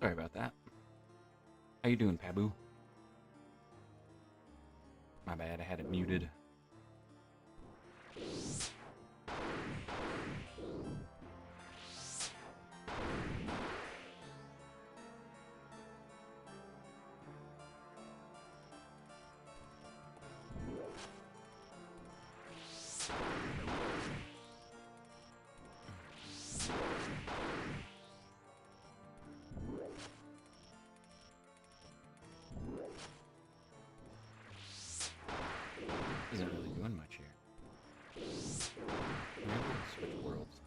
Sorry about that. How you doing, Pabu? My bad, I had it muted. Isn't really doing much here. Maybe we'll switch worlds.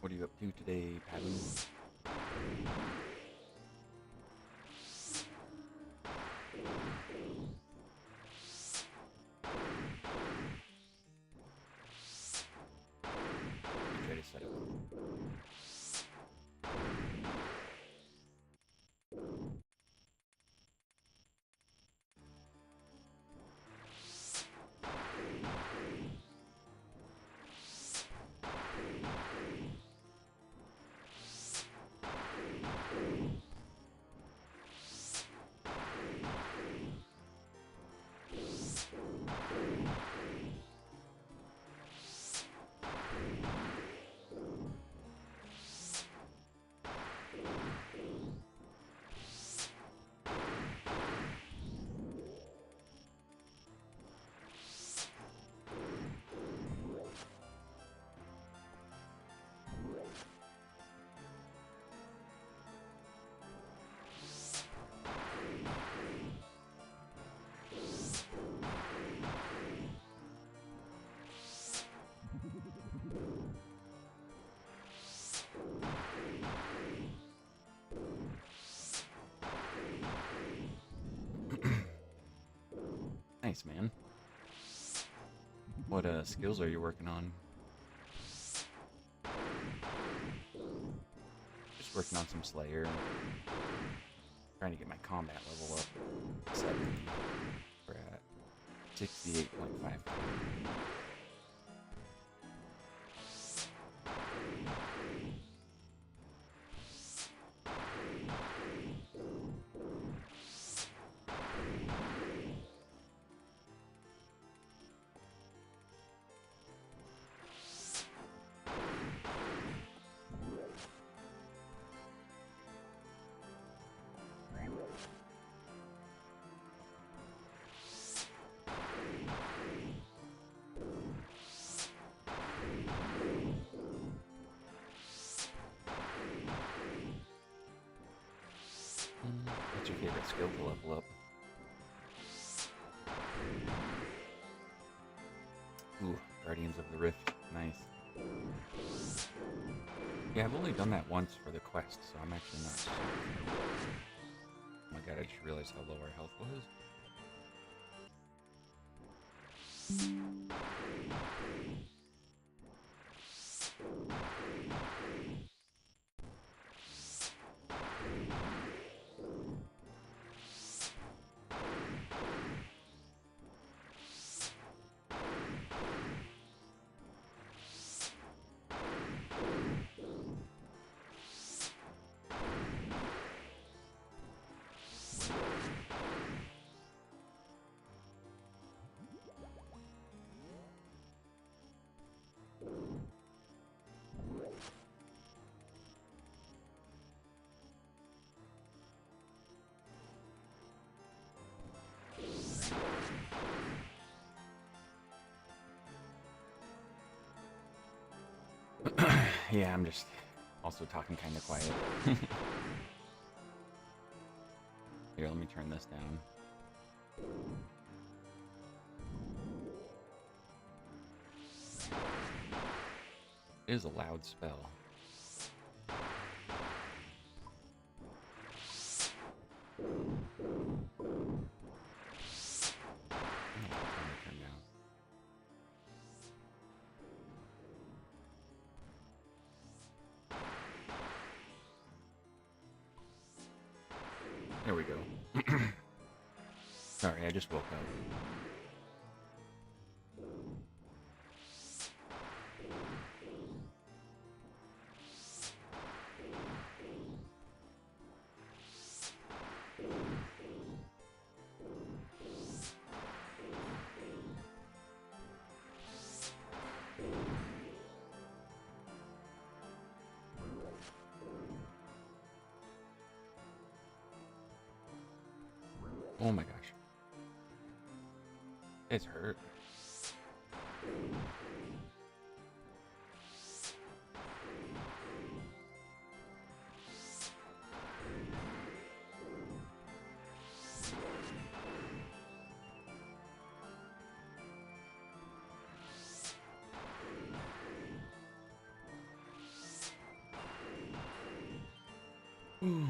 What are you up to today, Pabu? Try to set up. Nice, man. What skills are you working on? Just working on some Slayer and trying to get my combat level up. 70. We're at 68.5. What's your favorite skill to level up? Ooh, Guardians of the Rift. Nice. Yeah, I've only done that once for the quest, so I'm actually not super familiar. Oh my god, I just realized how low our health was. Yeah, I'm just also talking kind of quiet. Here, let me turn this down. It is a loud spell. Turn down. There we go. Sorry, I just woke up. Oh my gosh. It's hurt. Ooh.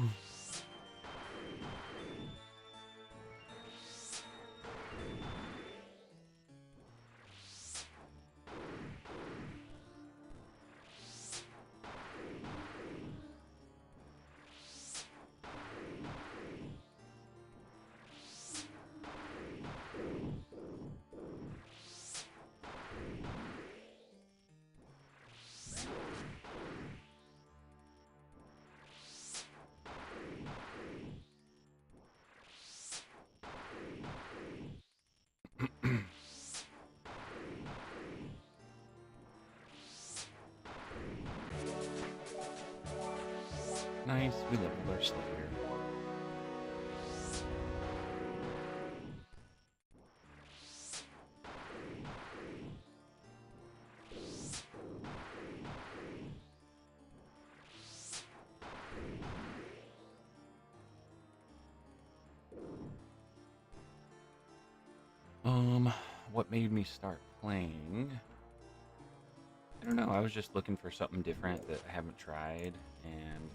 Nice, we leveled our Slayer. What made me start playing? I don't know, I was just looking for something different that I haven't tried, and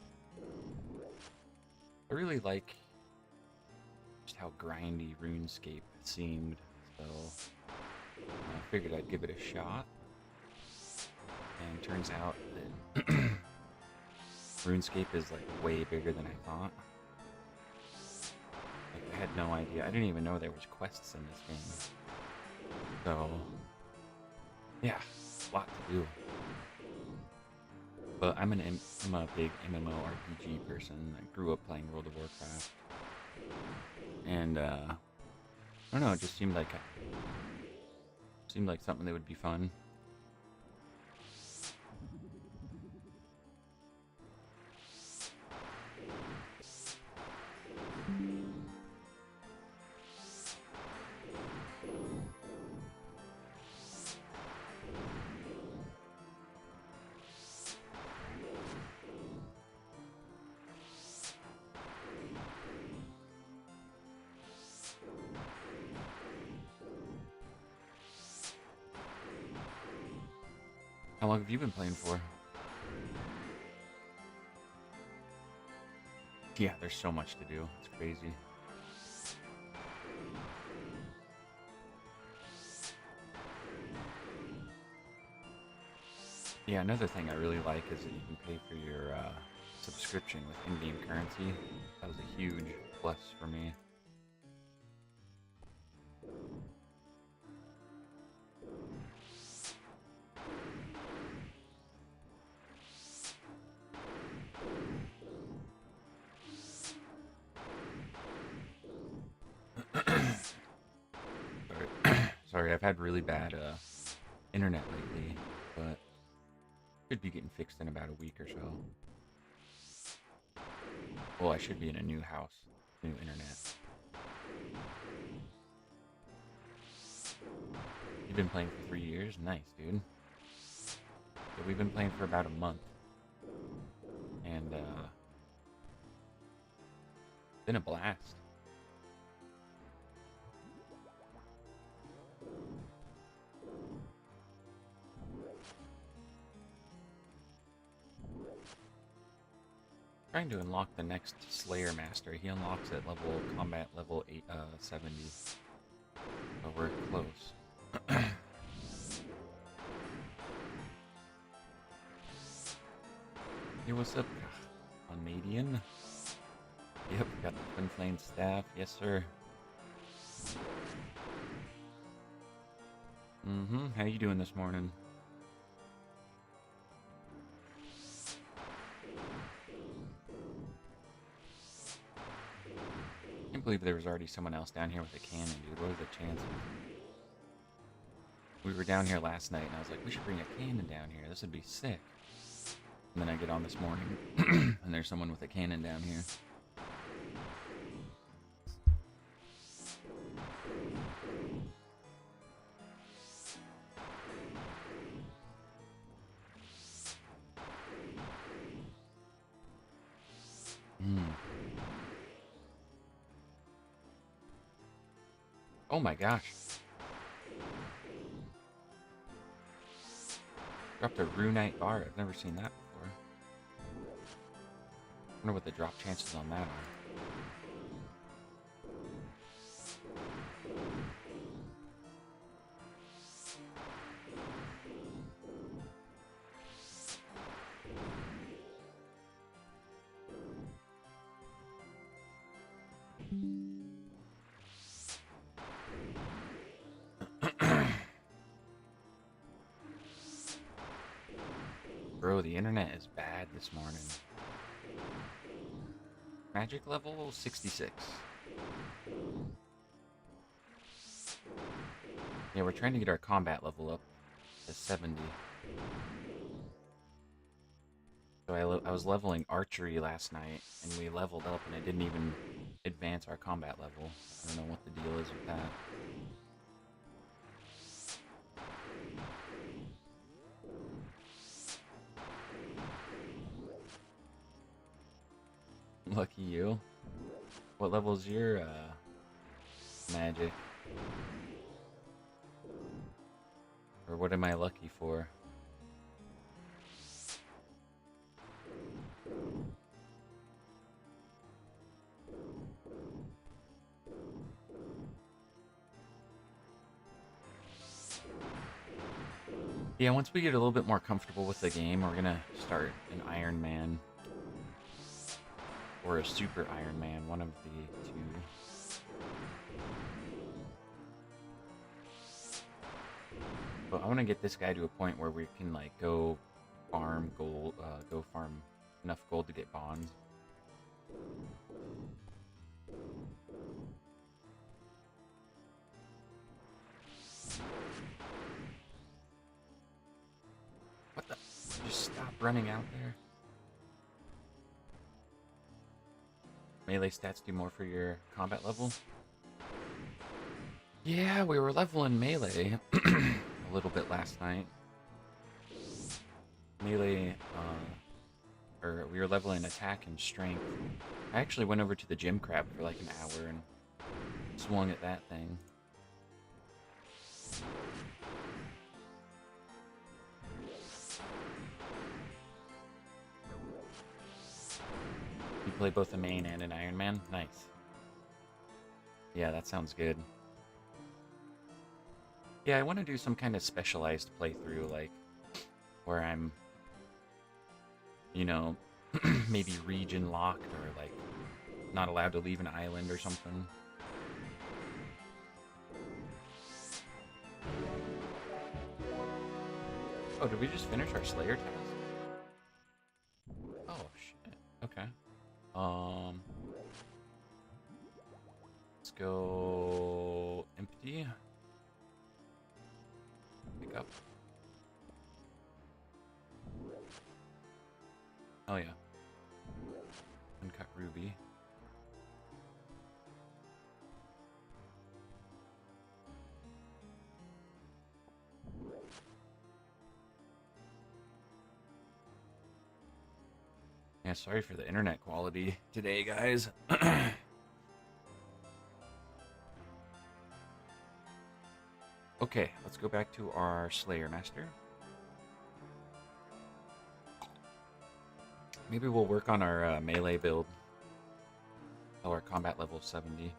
I really like just how grindy RuneScape seemed, so I figured I'd give it a shot. And turns out that RuneScape is like way bigger than I thought. Like, I had no idea. I didn't even know there was quests in this game. So, yeah, a lot to do. But I'm a big MMORPG person. I grew up playing World of Warcraft. And, I don't know, it just seemed like something that would be fun. How long have you been playing for? Yeah, there's so much to do. It's crazy. Yeah, another thing I really like is that you can pay for your subscription with in-game currency. That was a huge plus for me. Sorry, I've had really bad internet lately, but should be getting fixed in about a week or so. Well, I should be in a new house, new internet. You've been playing for 3 years? Nice, dude. So we've been playing for about a month. and been a blast. Trying to unlock the next Slayer Master. He unlocks at combat level 70. But we're close. Hey, what's up, Canadian? Yep, got the Twin Flame staff. Yes, sir. How you doing this morning? I can't believe there was already someone else down here with a cannon, dude. What are the chances? We were down here last night, and I was like, we should bring a cannon down here. This would be sick. And then I get on this morning, and there's someone with a cannon down here. Oh my gosh. Dropped a Runite bar. I've never seen that before. I wonder what the drop chances on that are. Bro, the internet is bad this morning. Magic level 66. Yeah, we're trying to get our combat level up to 70. So I was leveling archery last night, and we leveled up, and it didn't even advance our combat level. I don't know what the deal is with that. Lucky you. What level's your magic? Or what am I lucky for? Yeah, once we get a little bit more comfortable with the game, we're gonna start an Iron Man. Or a Super Iron Man, one of the two. But I want to get this guy to a point where we can, like, go farm gold, go farm enough gold to get bonds. What the? Just stop running out there. Melee stats do more for your combat level? Yeah, we were leveling melee a little bit last night. Melee, or we were leveling attack and strength. I actually went over to the gym crab for like an hour and swung at that thing. You play both a main and an Iron Man? Nice. Yeah, that sounds good. Yeah, I want to do some kind of specialized playthrough, like, where I'm, you know, maybe region locked or, like, not allowed to leave an island or something. Oh, did we just finish our Slayer task? Oh, shit. Okay. Let's go empty. Pick up. Oh yeah. Uncut ruby. Yeah, sorry for the internet quality today, guys. Okay, let's go back to our Slayer Master. Maybe we'll work on our melee build. Oh, our combat level 70.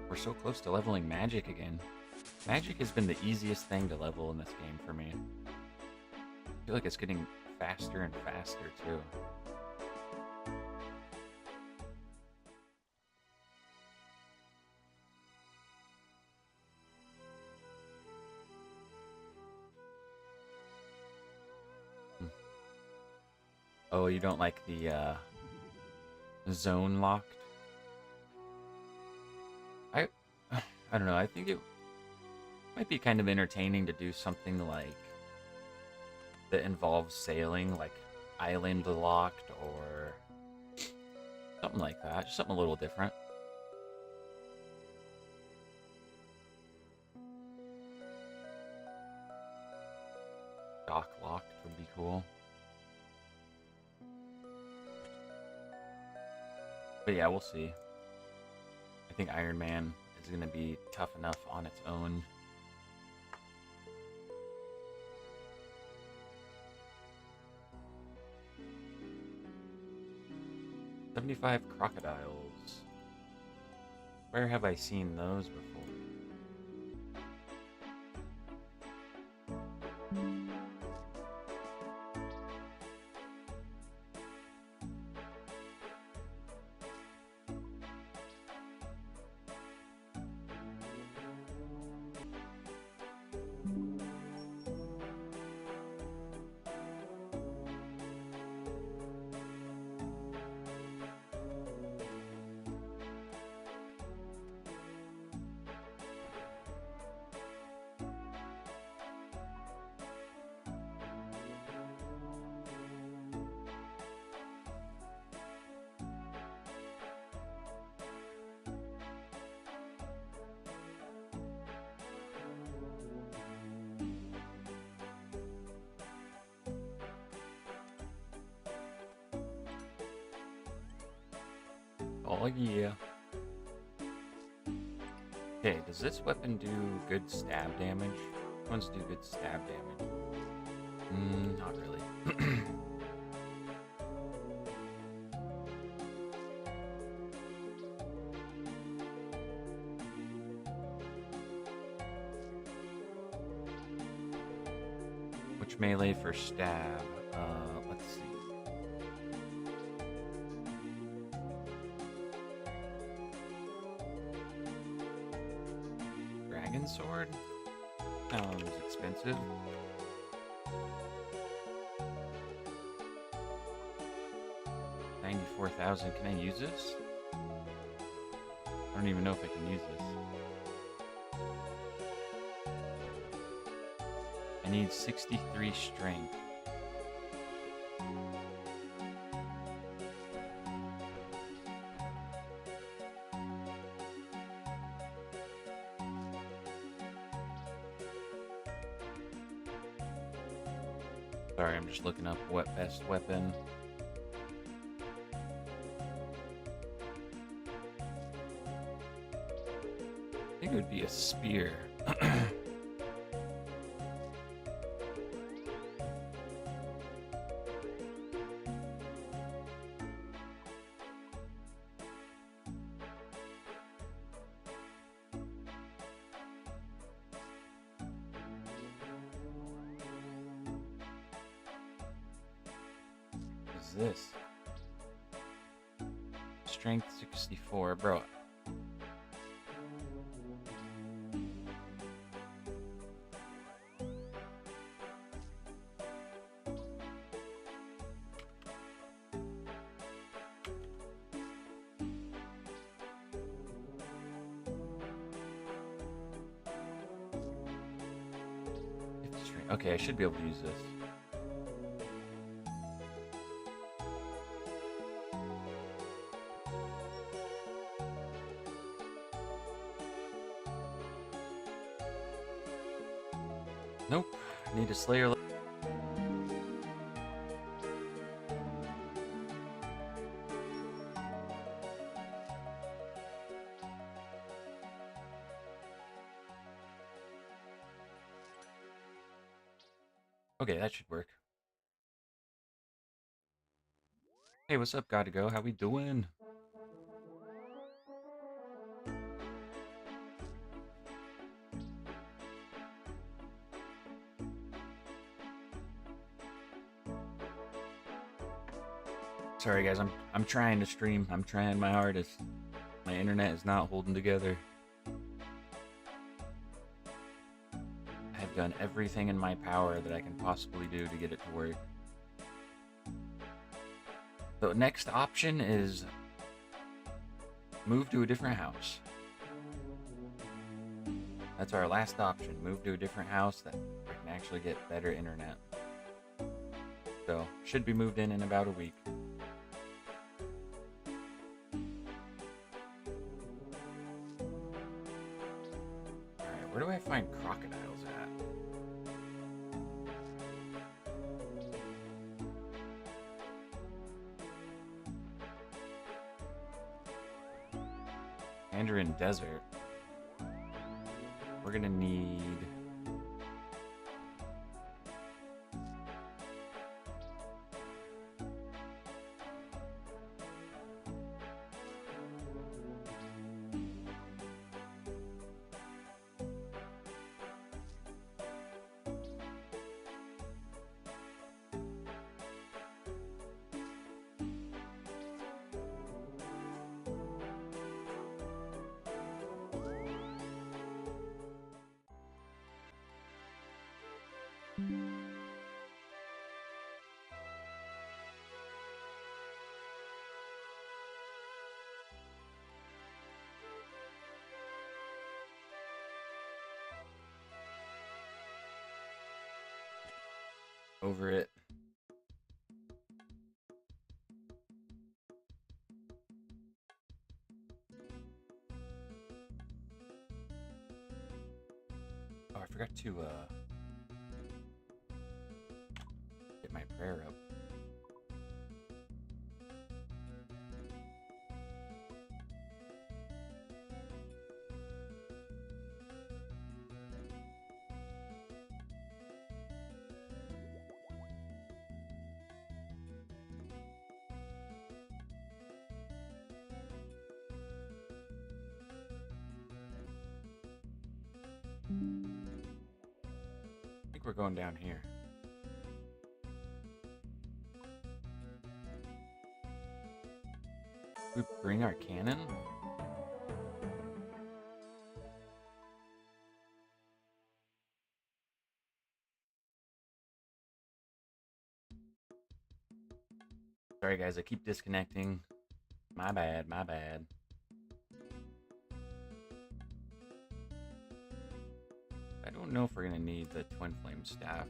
We're so close to leveling magic again. Magic has been the easiest thing to level in this game for me. I feel like it's getting faster and faster, too. Oh, you don't like the zone locked? I don't know, I think it might be kind of entertaining to do something like that involves sailing, like island locked or something like that. Just something a little different. Dock locked would be cool. But yeah, we'll see. I think Iron Man is going to be tough enough on its own. $75 crocodiles. Where have I seen those before? Oh yeah. Okay, does this weapon do good stab damage? Which ones do good stab damage? Not really. Which melee for stab? Let's see. Dragon sword? Sounds expensive. $94,000. Can I use this? I don't even know if I can use this. I need 63 strength. Sorry, I'm just looking up what best weapon. I think it would be a spear. This strength 64, bro. Okay, I should be able to use this. Nope. Need a Slayer. Okay, that should work. Hey, what's up, Gotta Go? How we doing? Sorry, guys. I'm trying to stream. I'm trying my hardest. My internet is not holding together. I've done everything in my power that I can possibly do to get it to work. The next option is move to a different house. That's our last option. Move to a different house that I can actually get better internet. So, should be moved in about a week. Alright, where do I find crocodiles at? Mandarin Desert. We're gonna need... over it. Oh, I forgot to get my prayer up. I think we're going down here. We bring our cannon? Sorry guys, I keep disconnecting. My bad, my bad. I don't know if we're gonna need the Twin Flame Staff.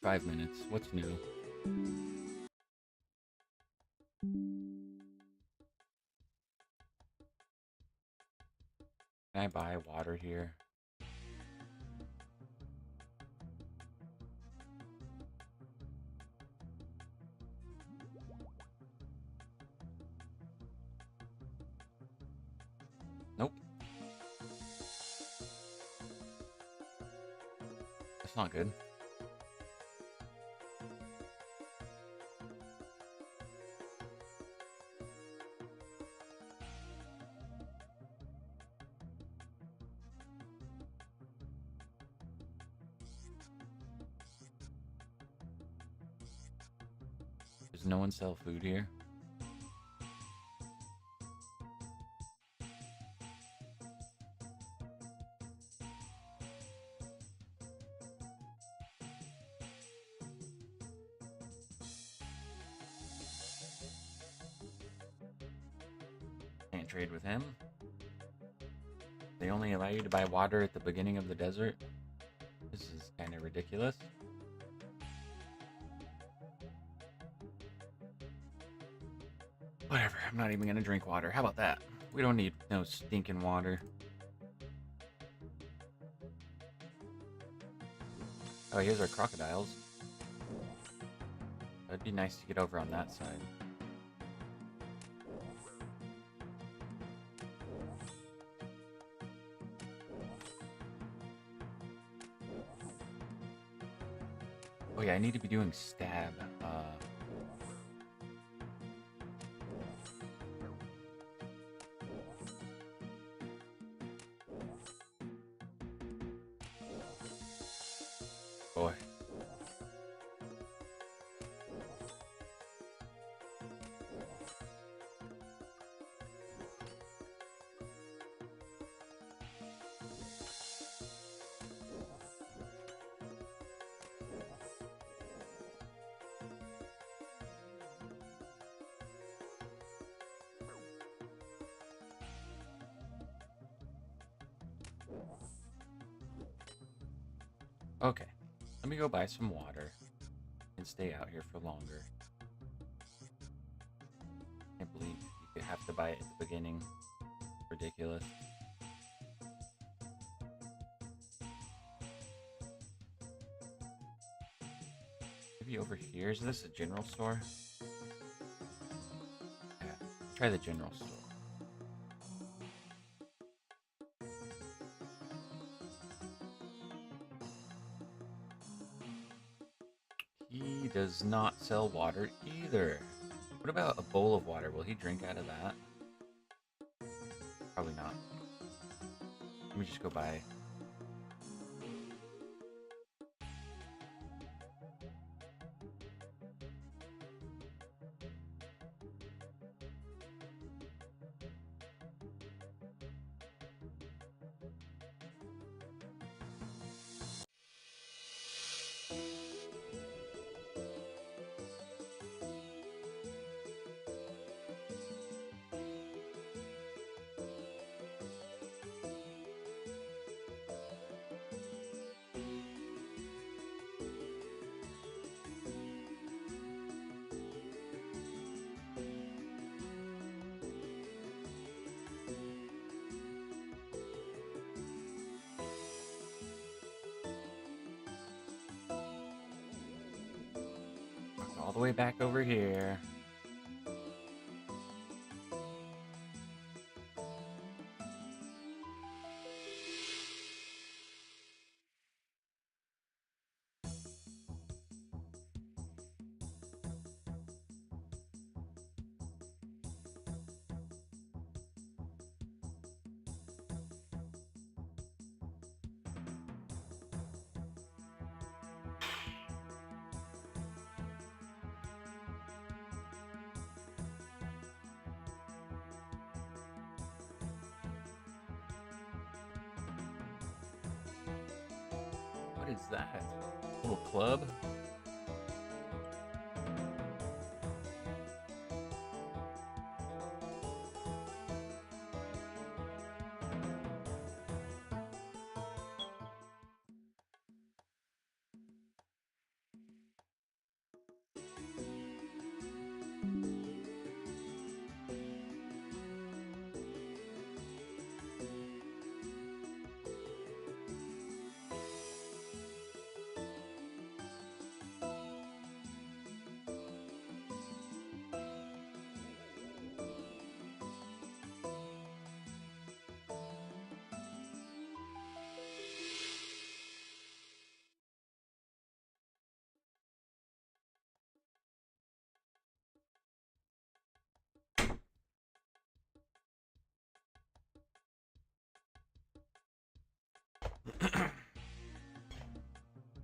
Five minutes. What's new? Can I buy water here? Nope. That's not good. Does no one sell food here? Can't trade with him. They only allow you to buy water at the beginning of the desert. This is kind of ridiculous. Whatever, I'm not even gonna drink water. How about that? We don't need no stinking water. Oh, here's our crocodiles. That'd be nice to get over on that side. Oh yeah, I need to be doing stab. Boy. Okay, let me go buy some water and stay out here for longer. Can't believe you have to buy it at the beginning. Ridiculous. Maybe over here. Is this a general store? Yeah, try the general store. He does not sell water either. What about a bowl of water? Will he drink out of that? Probably not. Let me just go buy. All the way back over here. What is that? A little club?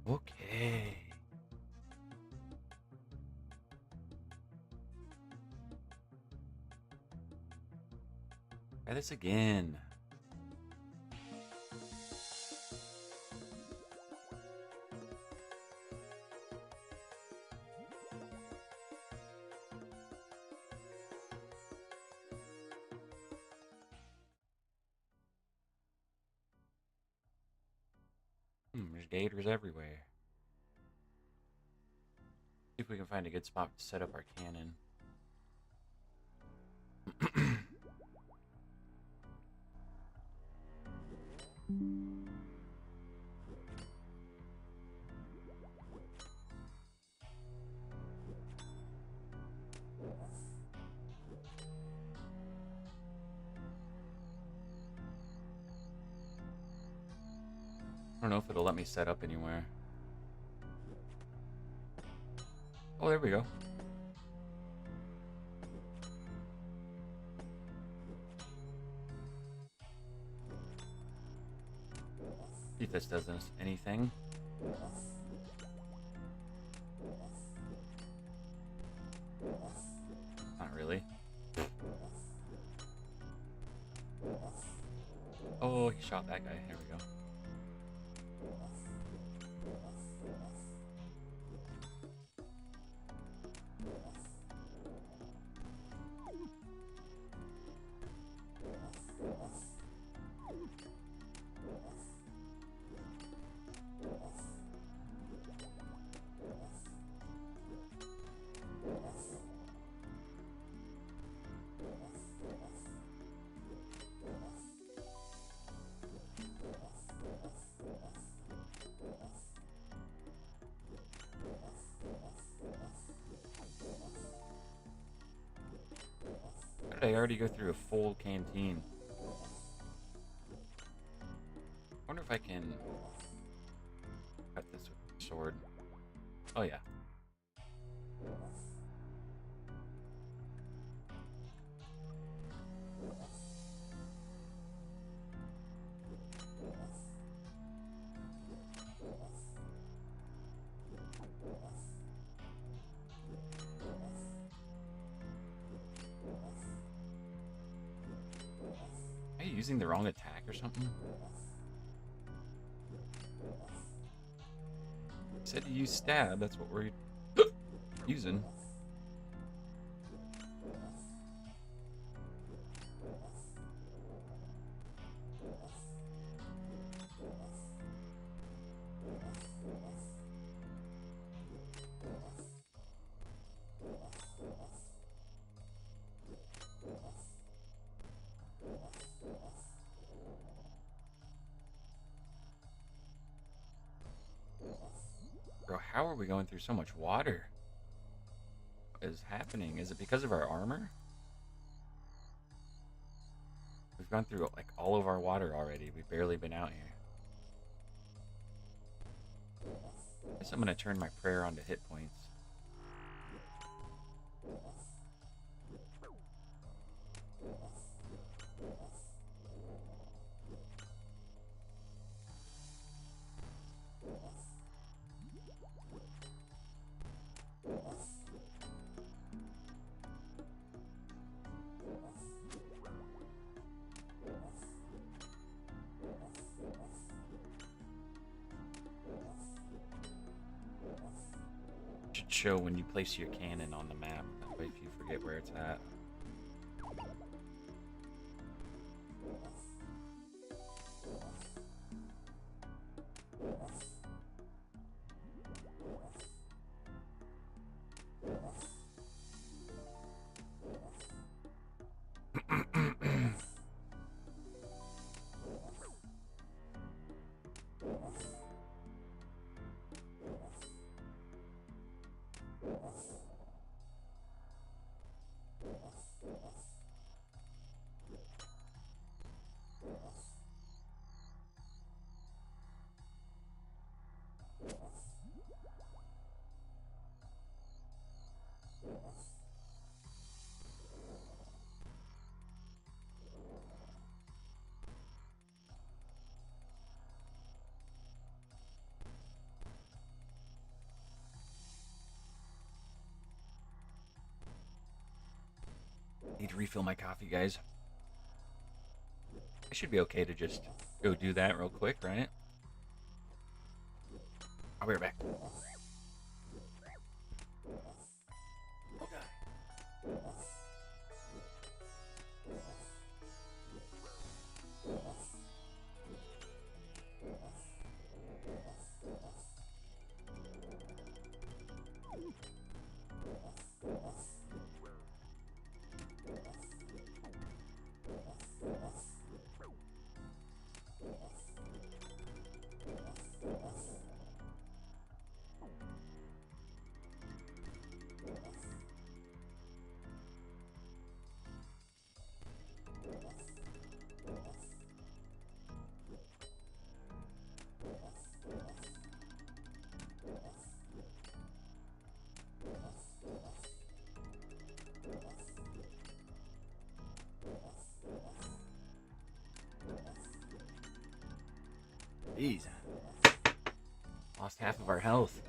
Okay. Try this again. There's gators everywhere. See if we can find a good spot to set up our cannon. I don't know if it'll let me set up anywhere. Oh, there we go. See if this does anything. Not really. Oh, he shot that guy. Here we go. How did I already go through a full canteen? I wonder if I can cut this with a sword. Oh yeah. Am I using the wrong attack or something? I said to use stab, that's what we're using. Bro, how are we going through so much water? What is happening? Is it because of our armor? We've gone through like all of our water already. We've barely been out here. I guess I'm gonna turn my prayer onto hit points. Should show when you place your cannon on the map. That way if you forget where it's at. Need to refill my coffee, guys. I should be okay to just go do that real quick, right? I'll be right back. half of our health.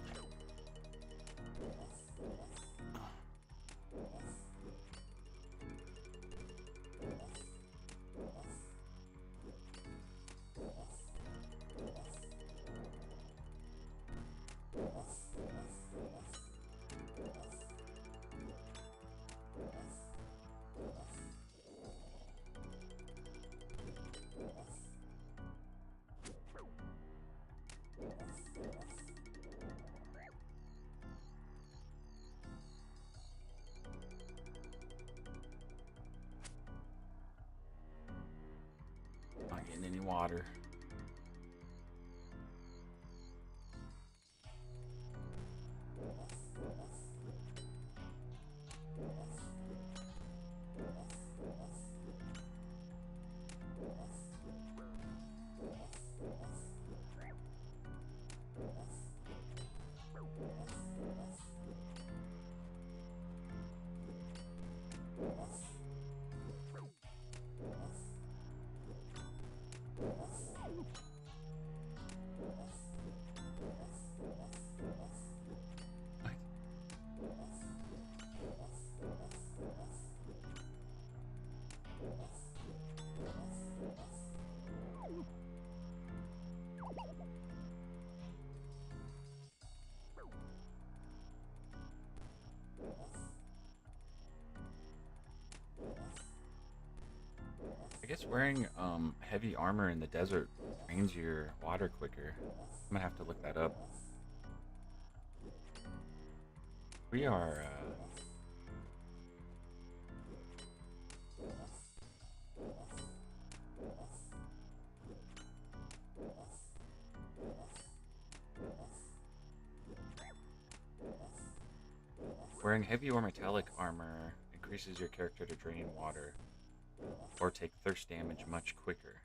Not getting any water. I guess wearing heavy armor in the desert drains your water quicker. I'm gonna have to look that up. We are wearing heavy or metallic armor increases your character to drain water or take thirst damage much quicker.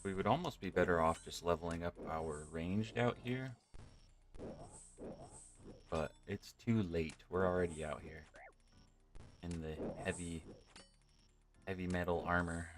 We would almost be better off just leveling up our ranged out here, but it's too late. We're already out here in the heavy metal armor.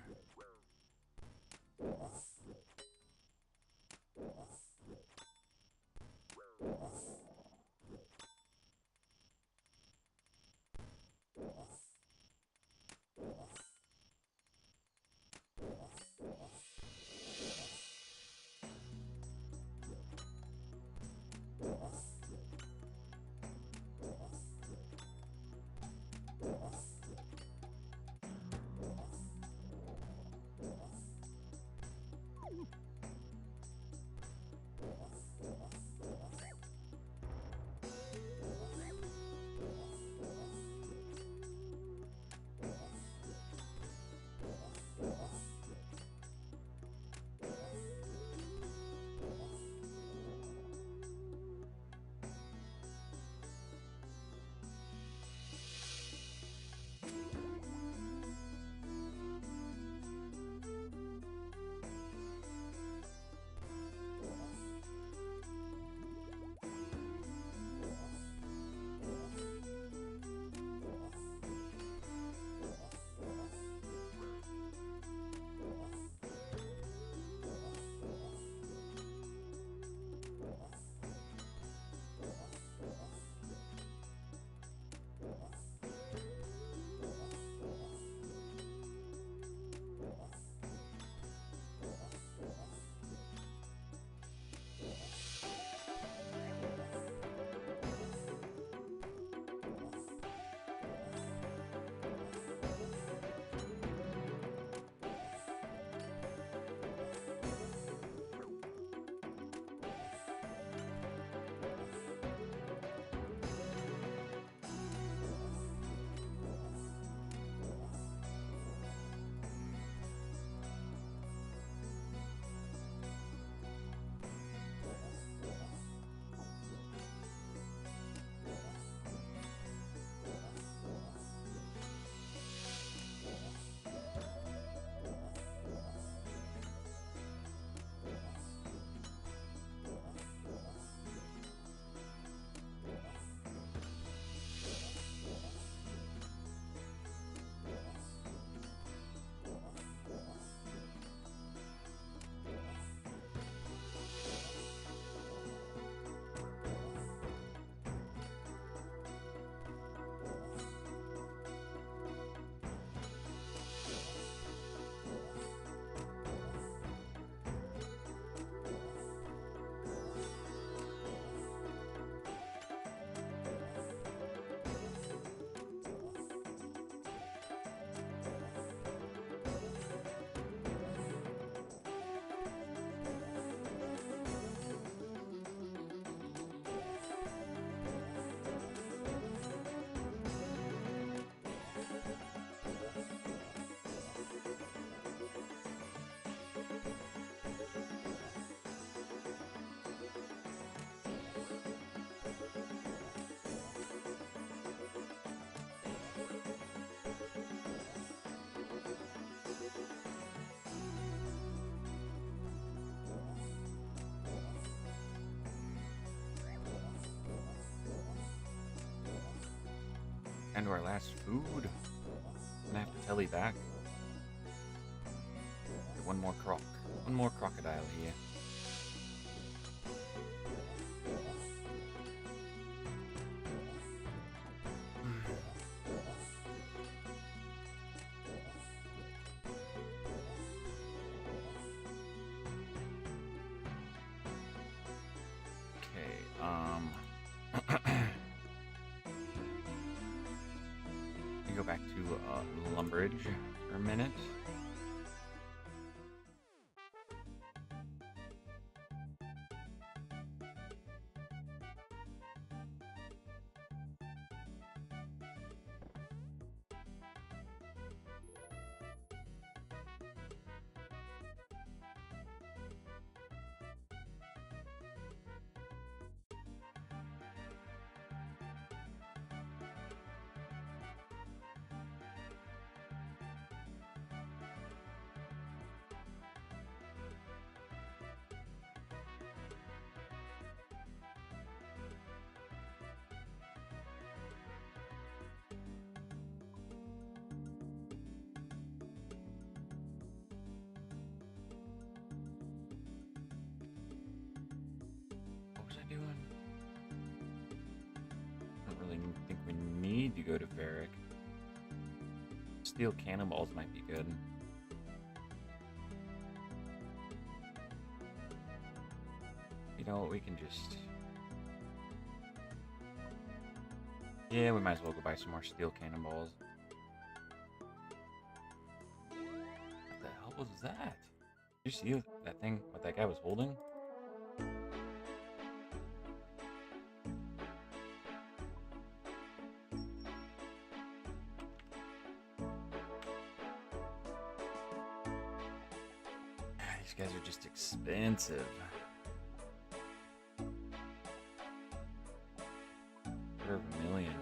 And our last food. Gonna have to telly back. Okay, one more crocodile here. We go back to Lumberage for a minute. What was I doing? I don't really think we need to go to Varric. Steel cannonballs might be good. You know what, we can just... Yeah, we might as well go buy some more steel cannonballs. What the hell was that? Did you see that thing, what that guy was holding? These guys are just expensive. Quarter of a million.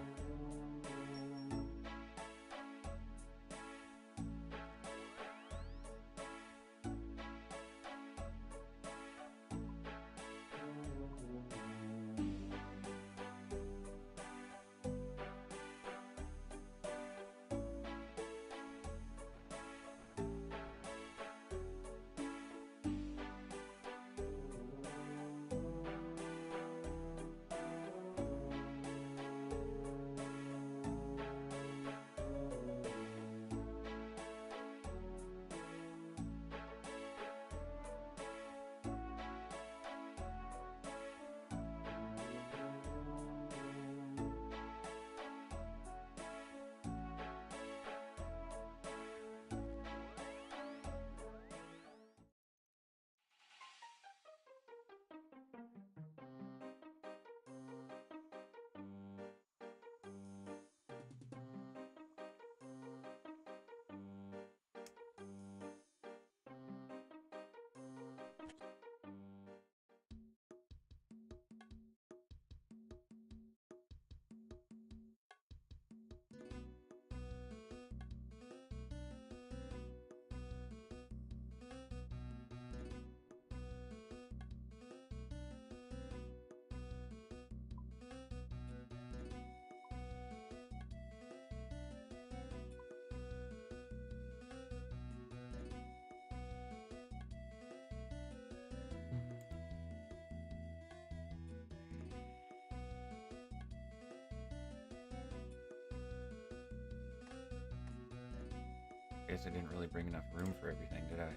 Guess I didn't really bring enough room for everything, did I?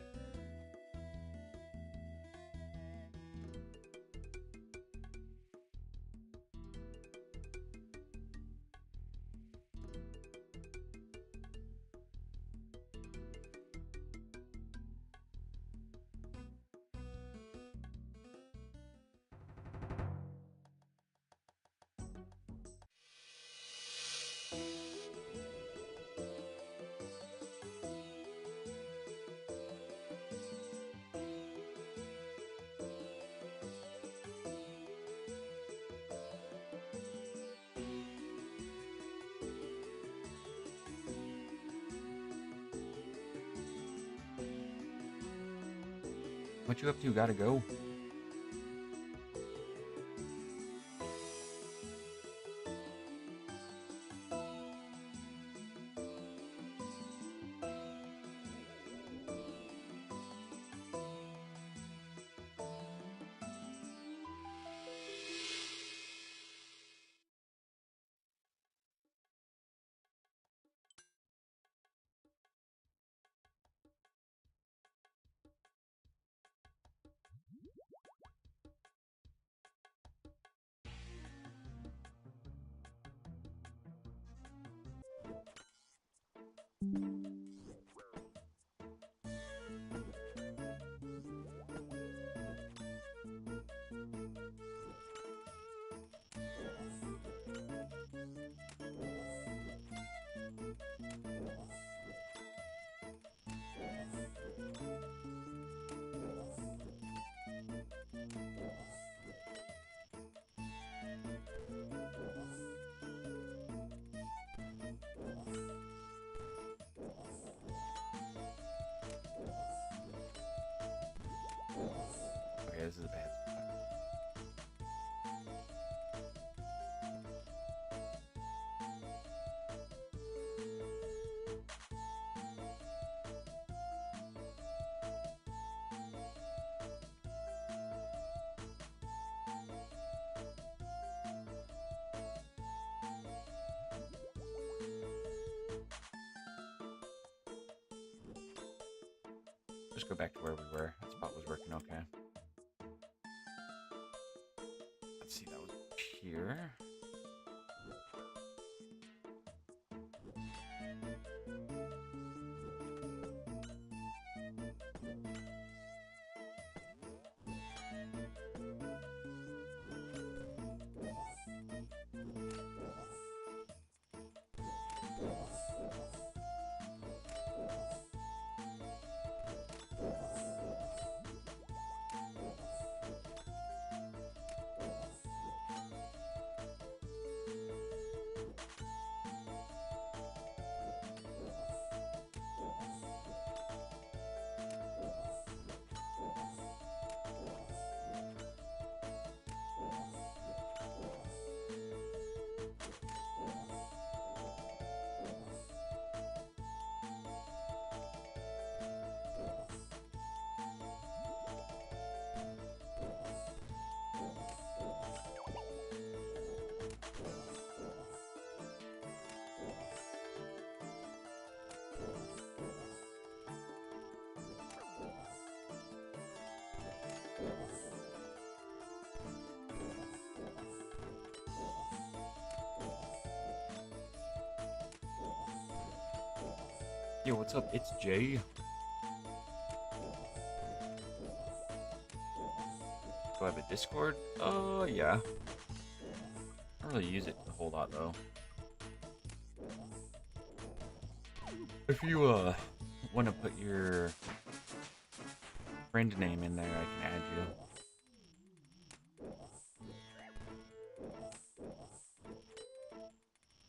What you up to? Gotta go. Okay, this is a bad spot. Just go back to where we were. That spot was working okay. Let's see, that was here. Yo, what's up? It's Jay. Do I have a Discord? Yeah. I don't really use it a whole lot, though. If you, want to put your friend name in there, I can add you.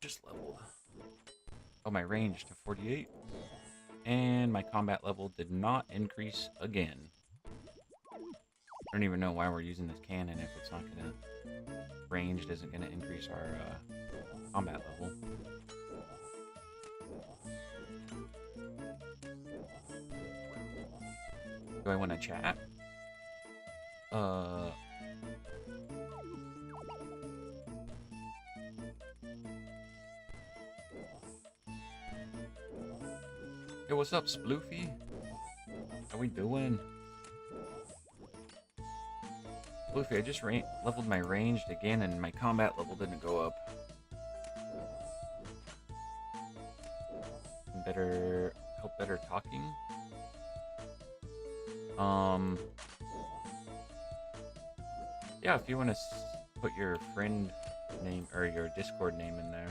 Just leveled. Oh, my range to 48. And my combat level did not increase again. I don't even know why we're using this cannon if it's not gonna... Ranged isn't gonna increase our combat level. Do I want to chat? Hey, what's up, Sploofy? How we doing? Sploofy, I just leveled my ranged again, and my combat level didn't go up. Better talking. Yeah, if you want to put your friend name or your Discord name in there.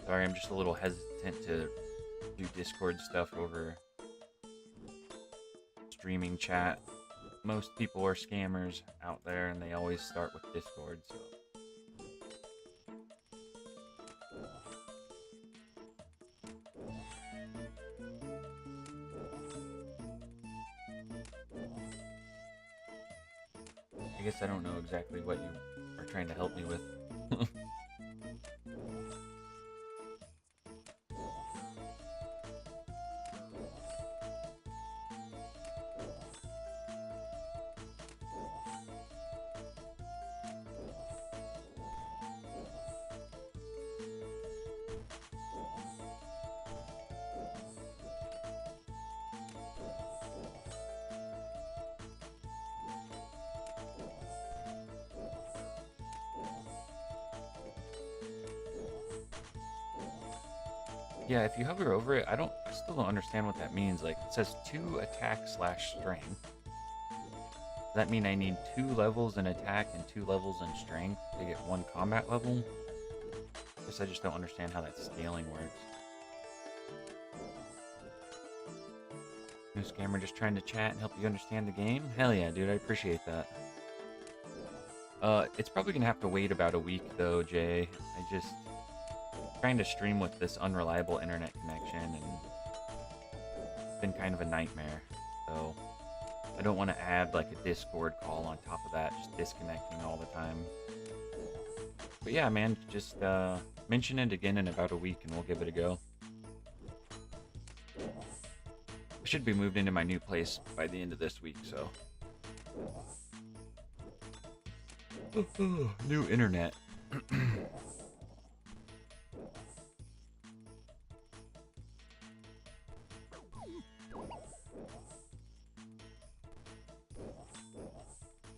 Sorry, I'm just a little hesitant to do Discord stuff over streaming chat. Most people are scammers out there, and they always start with Discord, so... I guess I don't know exactly what you are trying to help me with. Yeah, if you hover over it, I still don't understand what that means. Like, it says 2 attack / strength. Does that mean I need 2 levels in attack and 2 levels in strength to get 1 combat level? I guess I just don't understand how that scaling works. New scammer just trying to chat and help you understand the game? Hell yeah, dude, I appreciate that. It's probably gonna have to wait about a week though, Jay. I just trying to stream with this unreliable internet connection, and it's been kind of a nightmare. So I don't want to add like a Discord call on top of that, just disconnecting all the time. But yeah, man, just mention it again in about a week and we'll give it a go. I should be moved into my new place by the end of this week, so. New internet.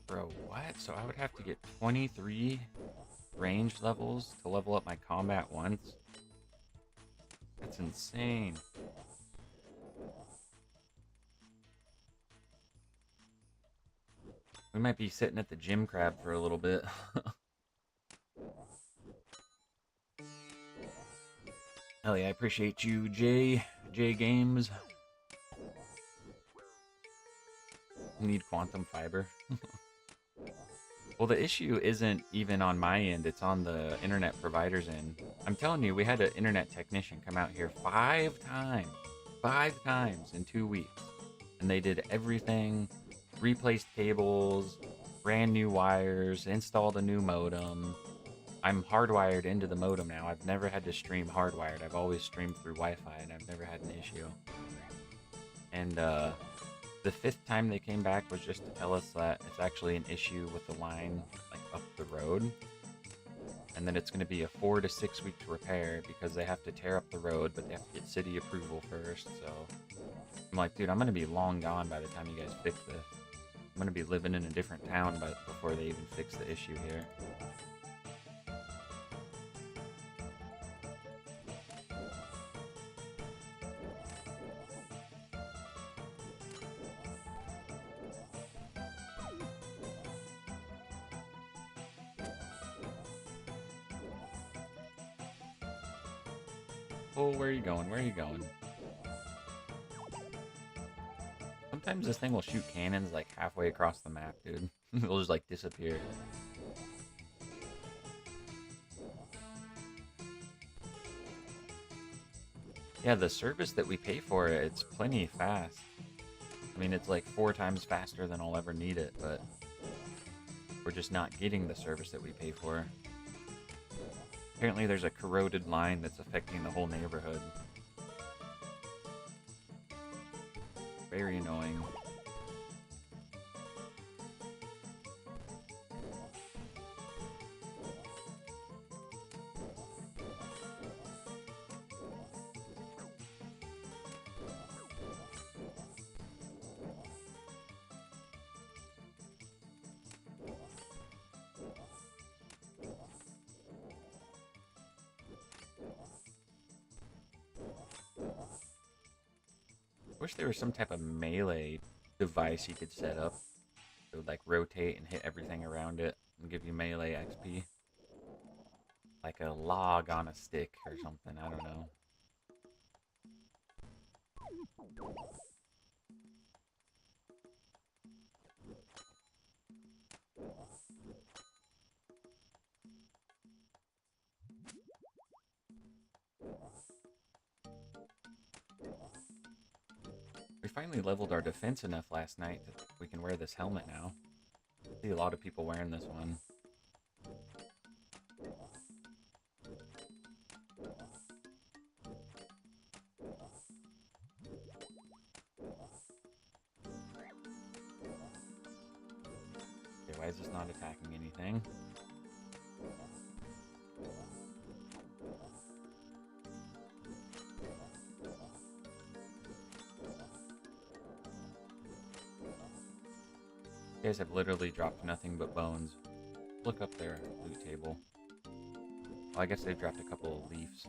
Bro, what? So I would have to get 23 range levels to level up my combat once? That's insane. We might be sitting at the gym crab for a little bit. Hell yeah, I appreciate you, J Games. Need quantum fiber. Well, the issue isn't even on my end, it's on the internet provider's end. I'm telling you, we had an internet technician come out here 5 times. 5 times in 2 weeks. And they did everything, replaced cables, brand new wires, installed a new modem. I'm hardwired into the modem now. I've never had to stream hardwired. I've always streamed through Wi-Fi and I've never had an issue. And the 5th time they came back was just to tell us that it's actually an issue with the line like up the road. And then it's going to be a 4 to 6 week repair because they have to tear up the road, but they have to get city approval first. So I'm like, dude, I'm going to be long gone by the time you guys fix this. I'm going to be living in a different town before they even fix the issue here. Oh, where are you going? Where are you going? Sometimes this thing will shoot cannons like halfway across the map, dude. It'll just like disappear. Yeah, the service that we pay for, it's plenty fast. I mean, it's like 4 times faster than I'll ever need it, but we're just not getting the service that we pay for. Apparently there's a corroded line that's affecting the whole neighborhood. Very annoying. Wish there was some type of melee device you could set up. It would like rotate and hit everything around it and give you melee XP. Like a log on a stick or something, I don't know. We finally leveled our defense enough last night that we can wear this helmet now. I see a lot of people wearing this one. Okay, why is this not attacking anything? You guys have literally dropped nothing but bones. Look up their loot table. Well, I guess they've dropped a couple of leaves.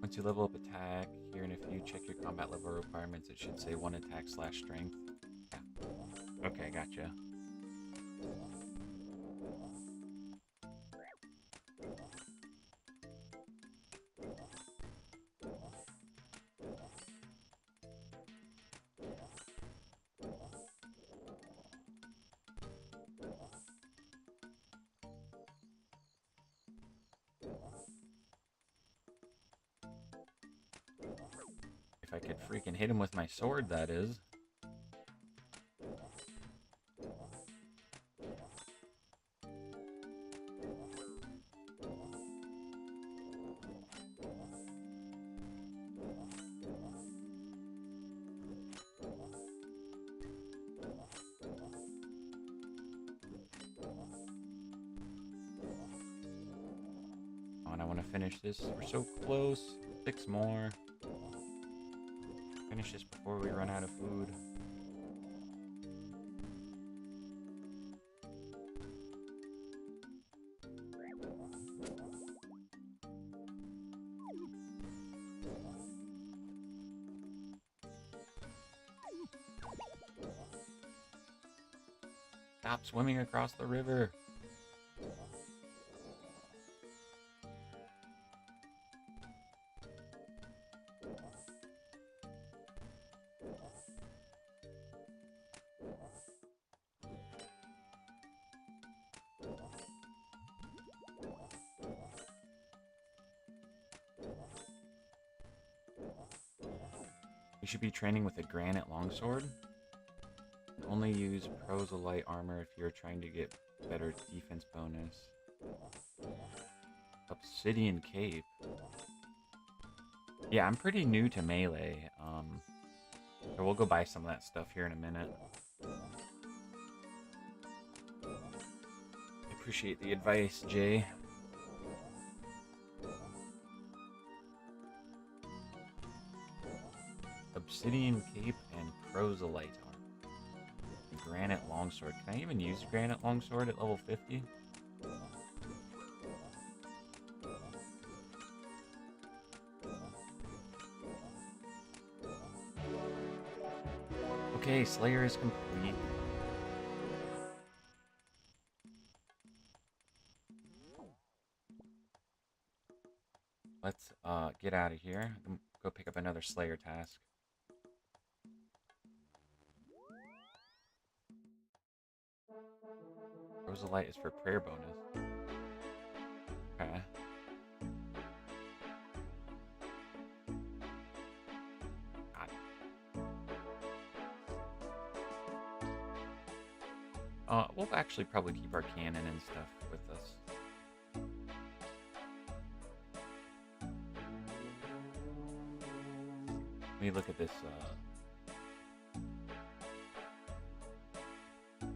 Once you level up attack, here in a few, check your combat level requirements. It should say 1 attack / strength. Yeah. Okay, gotcha. If I could freaking hit him with my sword, that is. Oh, and I want to finish this. We're so close. 6 more. Finish this before we run out of food. Stop swimming across the river. You should be training with a granite longsword. Only use proselyte armor if you're trying to get better defense bonus. Obsidian cape. Yeah, I'm pretty new to melee. So we'll go buy some of that stuff here in a minute. I appreciate the advice, Jay. Obsidian cape and proselyte armor. Granite longsword. Can I even use granite longsword at level 50? Okay, Slayer is complete. Let's get out of here. Go pick up another Slayer task. Proselyte is for prayer bonus. Okay. We'll actually probably keep our cannon and stuff with us. Let me look at this,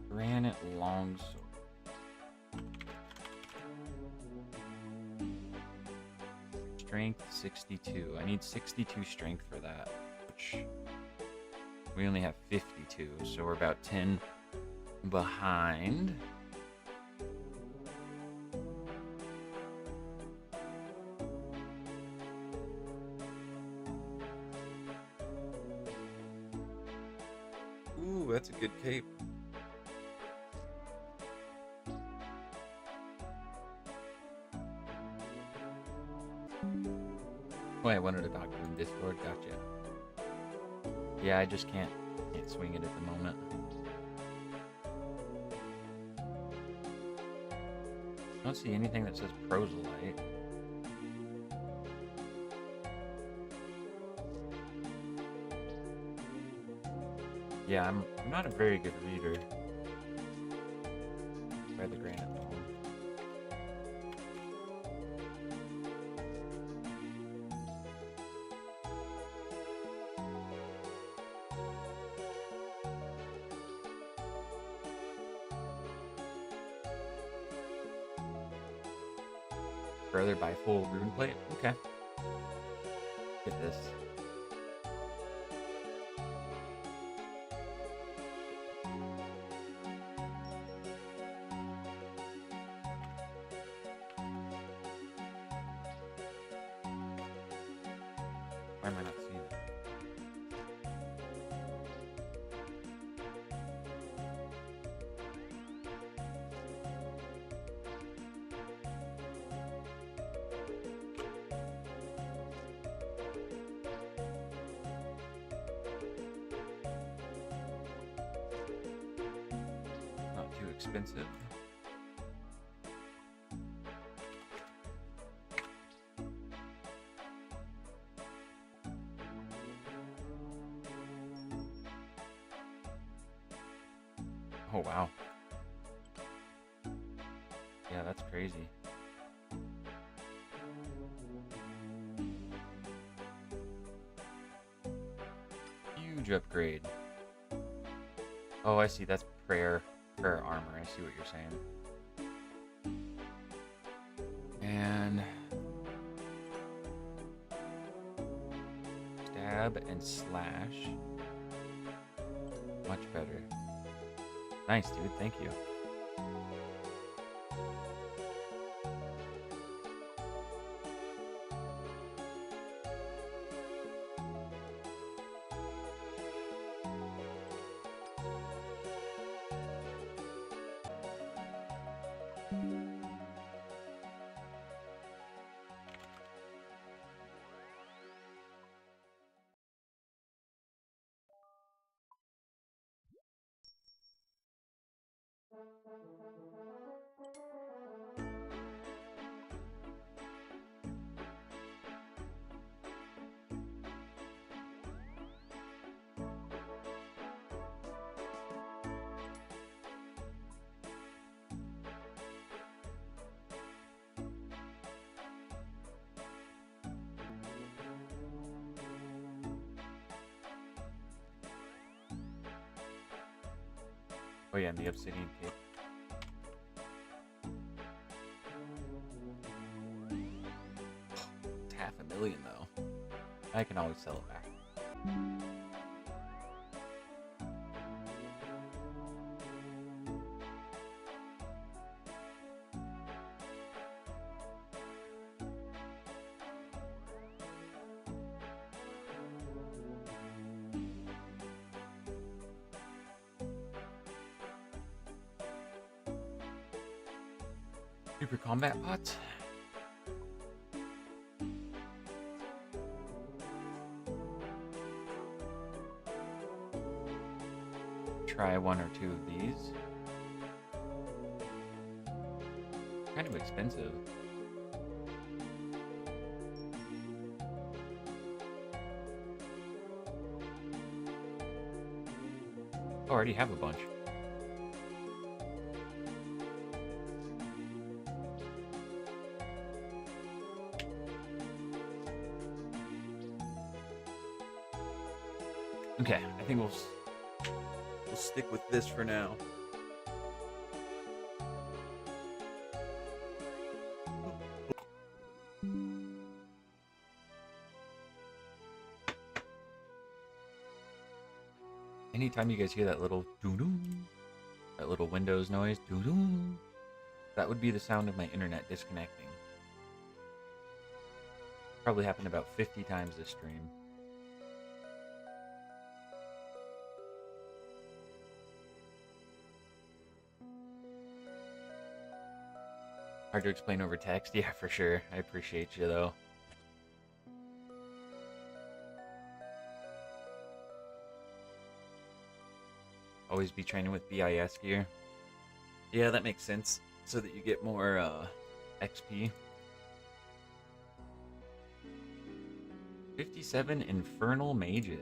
granite longsword. Strength 62. I need 62 strength for that, which we only have 52, so we're about 10 behind. Ooh, that's a good cape. Oh, I wanted to talk to in Discord. Gotcha. Yeah, I just can't swing it at the moment. I don't see anything that says proselyte. Yeah, I'm not a very good reader. By the granite long. Further by full rune plate? Okay. Get this. Why am I not seeing it? Not too expensive. Oh, wow. Yeah, that's crazy. Huge upgrade. Oh, I see. That's prayer armor. I see what you're saying. And stab and slash. Much better. Nice, dude. Thank you. Oh yeah, and the obsidian cape. It's $500,000 though. I can always sell it back. Super combat pots. Try one or two of these. Kind of expensive. Oh, I already have a bunch. Okay, I think we'll stick with this for now. Anytime you guys hear that little doo-doo, that little Windows noise, doo-doo, that would be the sound of my internet disconnecting. Probably happened about 50 times this stream. Hard to explain over text? Yeah, for sure. I appreciate you, though. Always be training with BIS gear. Yeah, that makes sense. So that you get more XP. 57 Infernal Mages.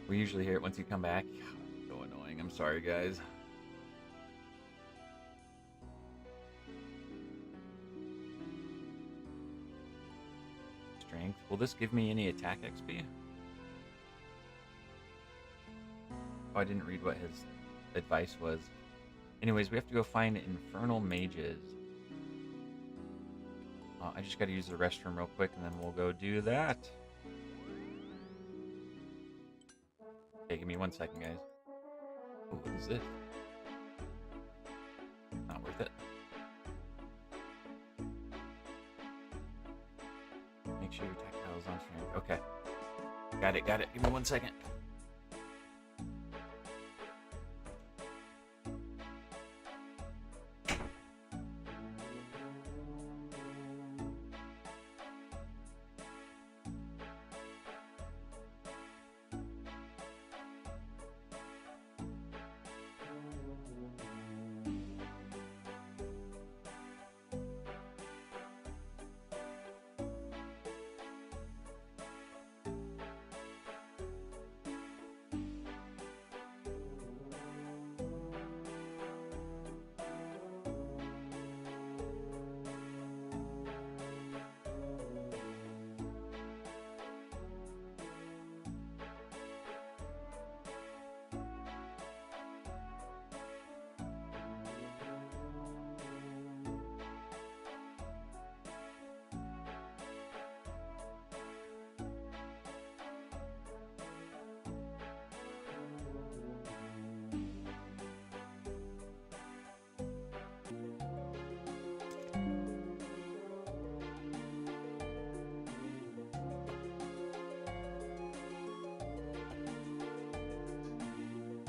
We usually hear it once you come back. So annoying. I'm sorry, guys. Strength. Will this give me any attack XP? Oh, I didn't read what his advice was. Anyways, we have to go find Infernal Mages. I just gotta use the restroom real quick and then we'll go do that. Okay, give me 1 second, guys. Ooh, what is this? Not worth it. Make sure your tactile is on strength. Okay. Got it, got it. Give me 1 second.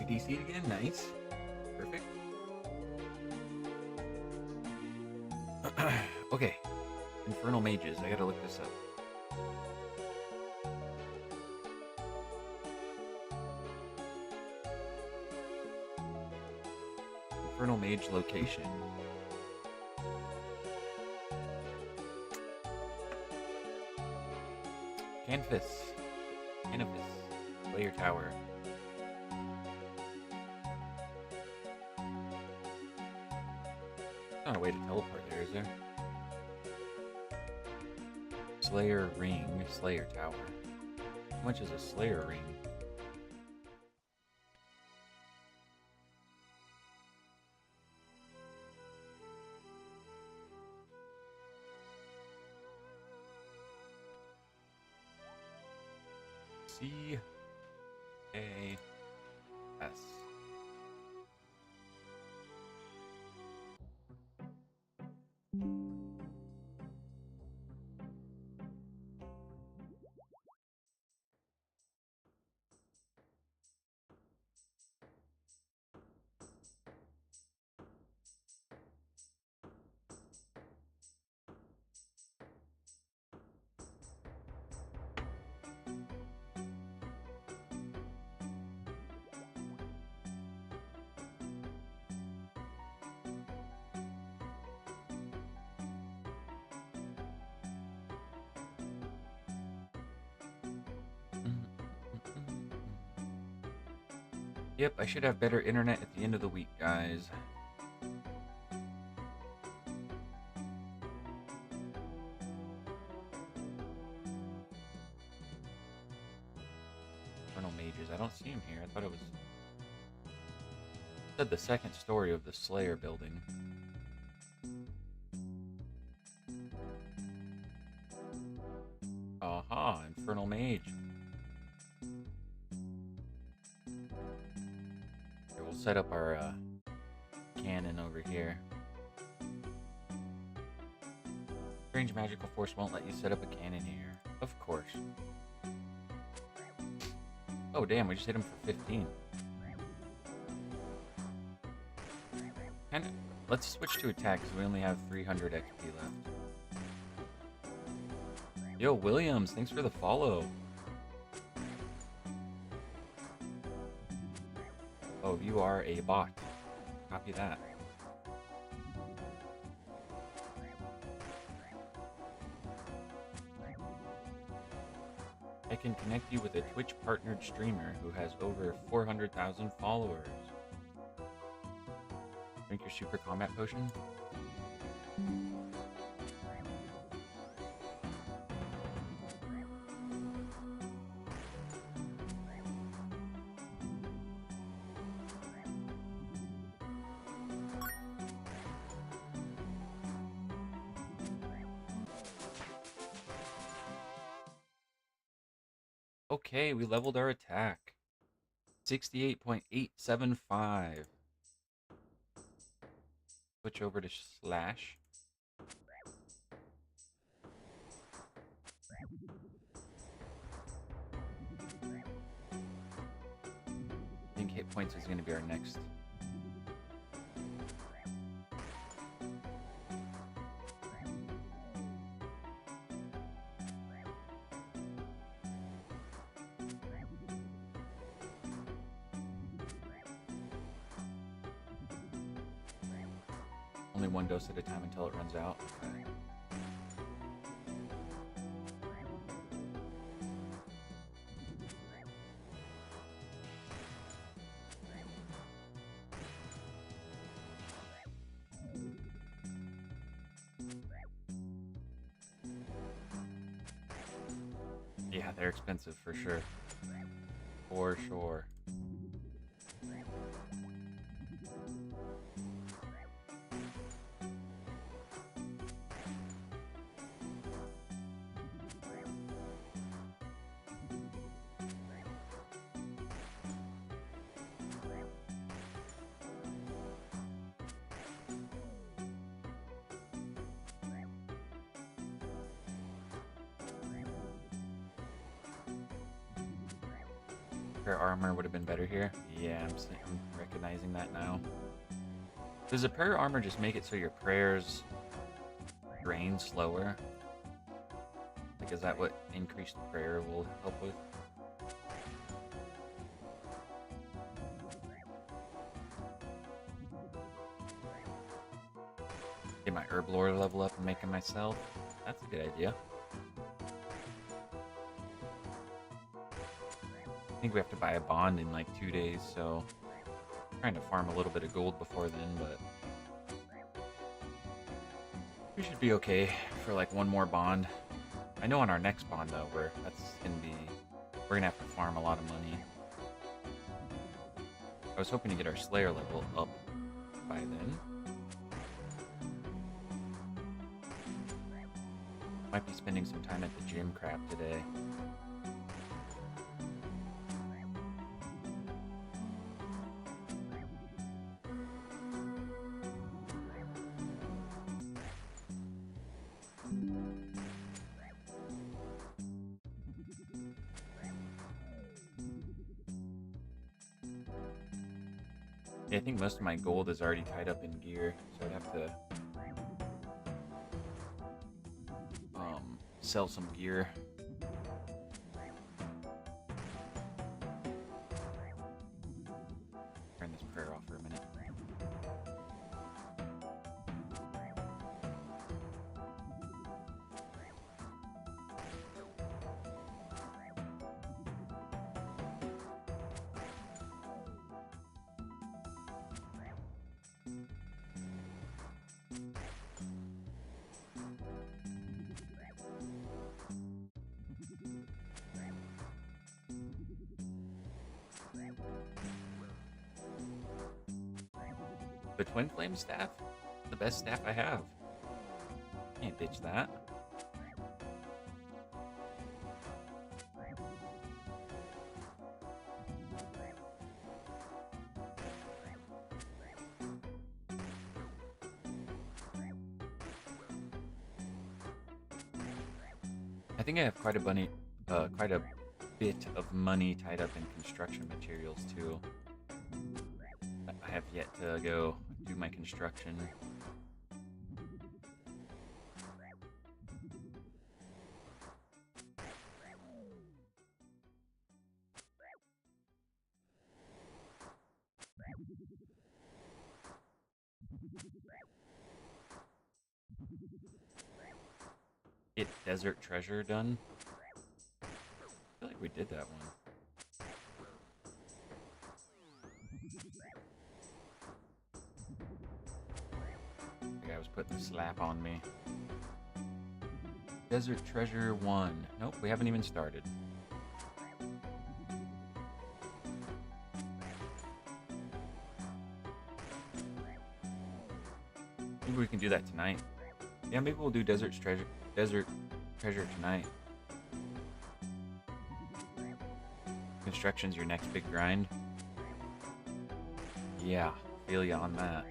DC again, nice. Perfect. Okay. Infernal Mages, I gotta look this up. Infernal Mage location. Canvas. Layer Tower. Not a way to teleport there, is there? Slayer Ring, Slayer Tower. How much is a Slayer Ring? C-A-S. Yep, I should have better internet at the end of the week, guys. Infernal Mages. I don't see him here. I thought it was... It said the second story of the Slayer building. Aha, Infernal Mage. We'll set up our cannon over here. Strange magical force won't let you set up a cannon here. Of course. Oh damn, we just hit him for 15. Let's switch to attack because we only have 300 XP left. Yo, Williams, thanks for the follow. Oh, you are a bot. Copy that. I can connect you with a Twitch partnered streamer who has over 400,000 followers. Drink your super combat potion. Okay, we leveled our attack. 68.875. Switch over to slash. I think hit points is going to be our next. Only one dose at a time until it runs out. Okay. Yeah, they're expensive for sure. For sure. Prayer armor would have been better here. Yeah, I'm recognizing that now. Does the prayer armor just make it so your prayers drain slower? Like, is that what increased prayer will help with? Get my herb lore level up and make it myself. That's a good idea. I think we have to buy a bond in like 2 days, so I'm trying to farm a little bit of gold before then, but we should be okay for like one more bond. I know on our next bond though, we're gonna have to farm a lot of money. I was hoping to get our Slayer level up by then. Might be spending some time at the gym crap today. Yeah, I think most of my gold is already tied up in gear, so I'd have to sell some gear. Turn this prayer off for a minute. The Twin Flame staff? The best staff I have. Can't ditch that. I think I have quite a bit of money tied up in construction materials too. I have yet to go do my construction. Get Desert Treasure done? I feel like we did that one. The guy was putting the slap on me. Desert Treasure 1. Nope, we haven't even started. Maybe we can do that tonight. Yeah, maybe we'll do Desert Treasure tonight. Construction's your next big grind. Yeah, feel ya on that.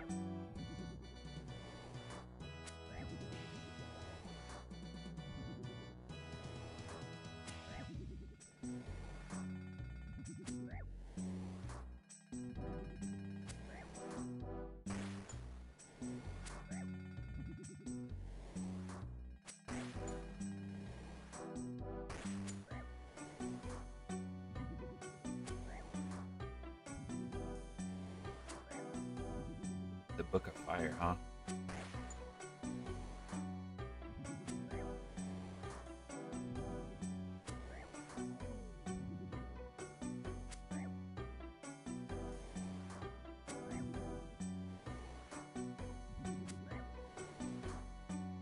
Book of Fire, huh?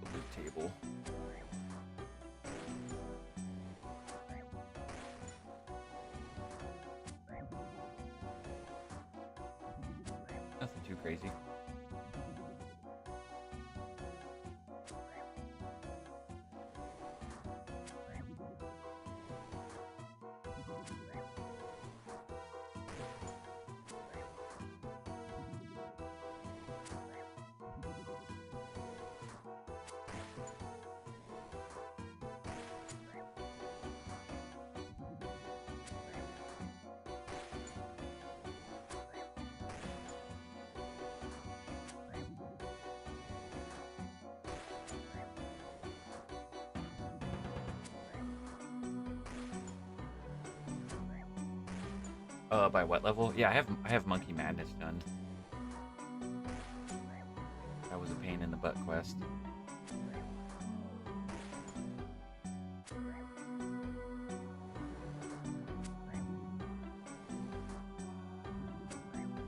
The table. Nothing too crazy. By what level? Yeah, I have Monkey Madness done. That was a pain in the butt quest.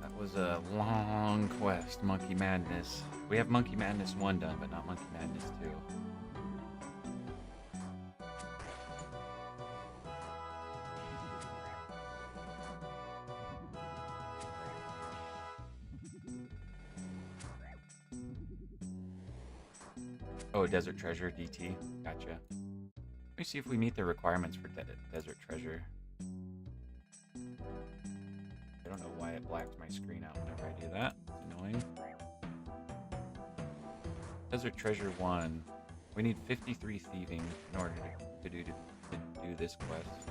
That was a long quest, Monkey Madness. We have Monkey Madness 1 done, but not Monkey Madness 2. Oh, Desert Treasure, DT. Gotcha. Let me see if we meet the requirements for Desert Treasure. I don't know why it blacks my screen out whenever I do that. It's annoying. Desert Treasure 1. We need 53 thieving in order to do this quest.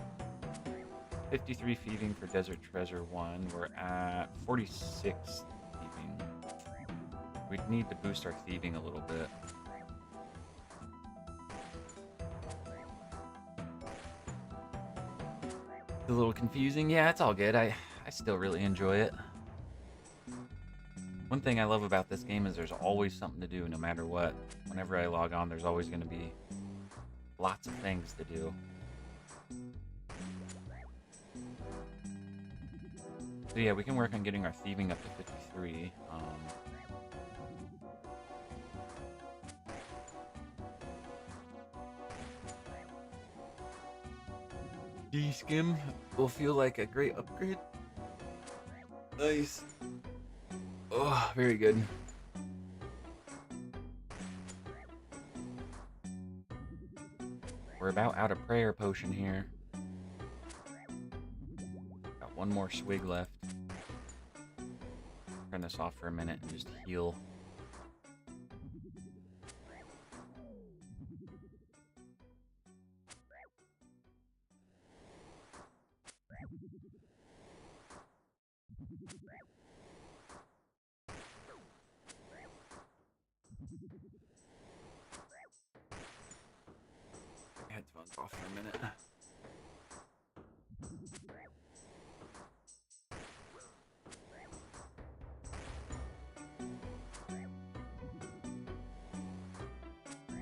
53 thieving for Desert Treasure 1. We're at 46 thieving. We need to boost our thieving a little bit. A little confusing. Yeah, it's all good. I still really enjoy it. One thing I love about this game is there's always something to do no matter what. Whenever I log on, there's always going to be lots of things to do. So yeah, we can work on getting our thieving up to 53. D-Skim will feel like a great upgrade. Nice. Oh, very good. We're about out of prayer potion here. Got one more swig left. Turn this off for a minute and just heal. Headphones off for a minute.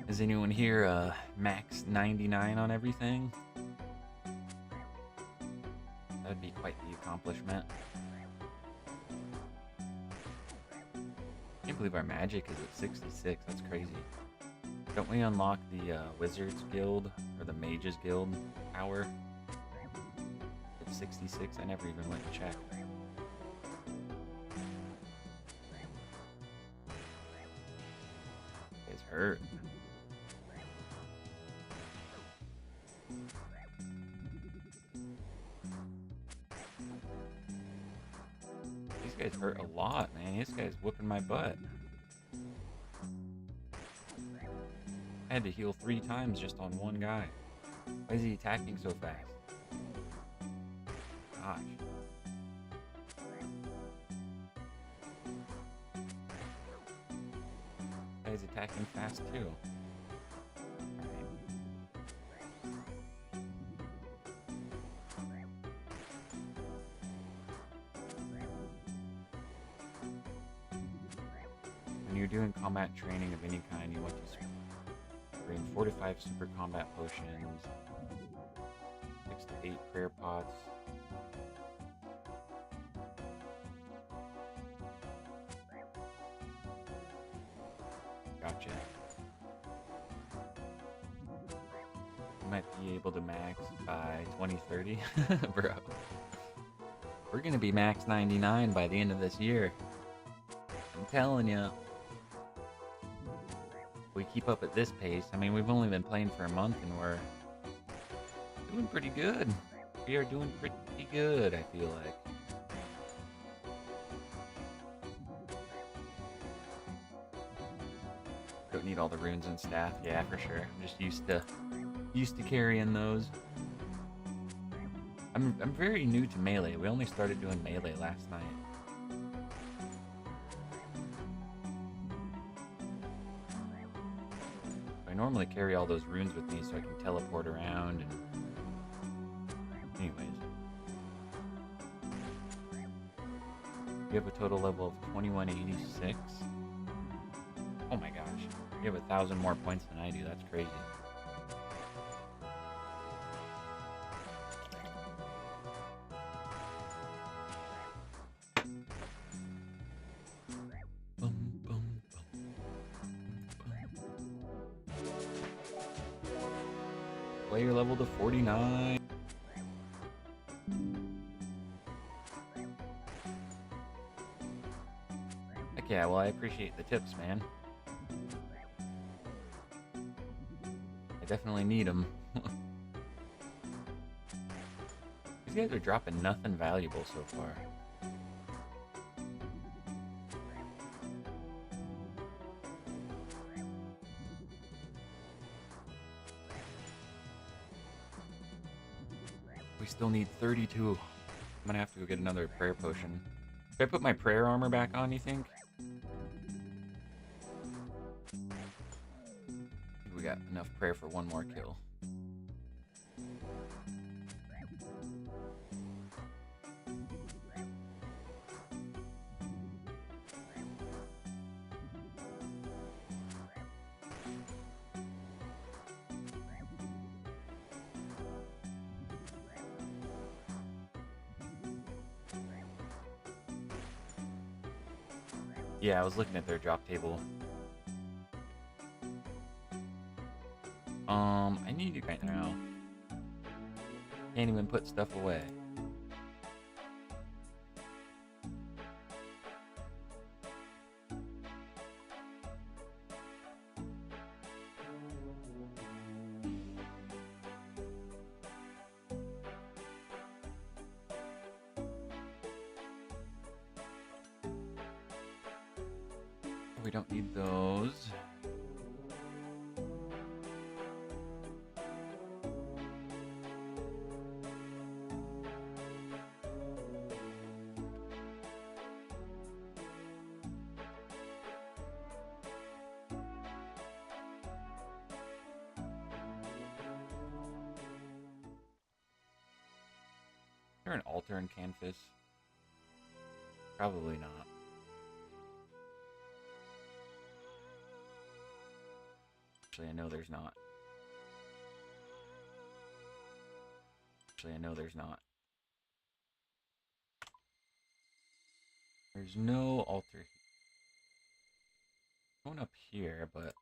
Is anyone here max 99 on everything? That'd be quite the accomplishment. Can't believe our magic is at 66. That's crazy. Don't we unlock the Wizards Guild or the Mages Guild power at 66? I never even went and checked. It's hurt. These guys hurt a lot, man. This guy's whooping my butt. I had to heal 3 times just on one guy. Why is he attacking so fast? Gosh. Guy's attacking fast too. When you're doing combat training of any kind, you want to bring 4 to 5 super combat potions, 6 to 8 prayer pots. Gotcha. You might be able to max by 2030. Bro. We're gonna be max 99 by the end of this year. I'm telling you. We keep up at this pace. I mean, we've only been playing for a month and we're doing pretty good. We are doing pretty good, I feel like. Don't need all the runes and staff, yeah, for sure. I'm just used to carrying those. I'm very new to melee. We only started doing melee last night. I normally carry all those runes with me so I can teleport around and... Anyways. You have a total level of 2186. Oh my gosh. You have 1,000 more points than I do. That's crazy. Player level to 49. Heck yeah, well I appreciate the tips, man. I definitely need them. These guys are dropping nothing valuable so far. We still need 32. I'm gonna have to go get another prayer potion. Should I put my prayer armor back on, you think? We got enough prayer for one more kill. Yeah, I was looking at their drop table. I need it right now. Can't even put stuff away. We don't need those. Is there an altar in Canvas? Probably not. Actually, I know there's not. Actually, I know there's not. There's no altar here. Going up here, but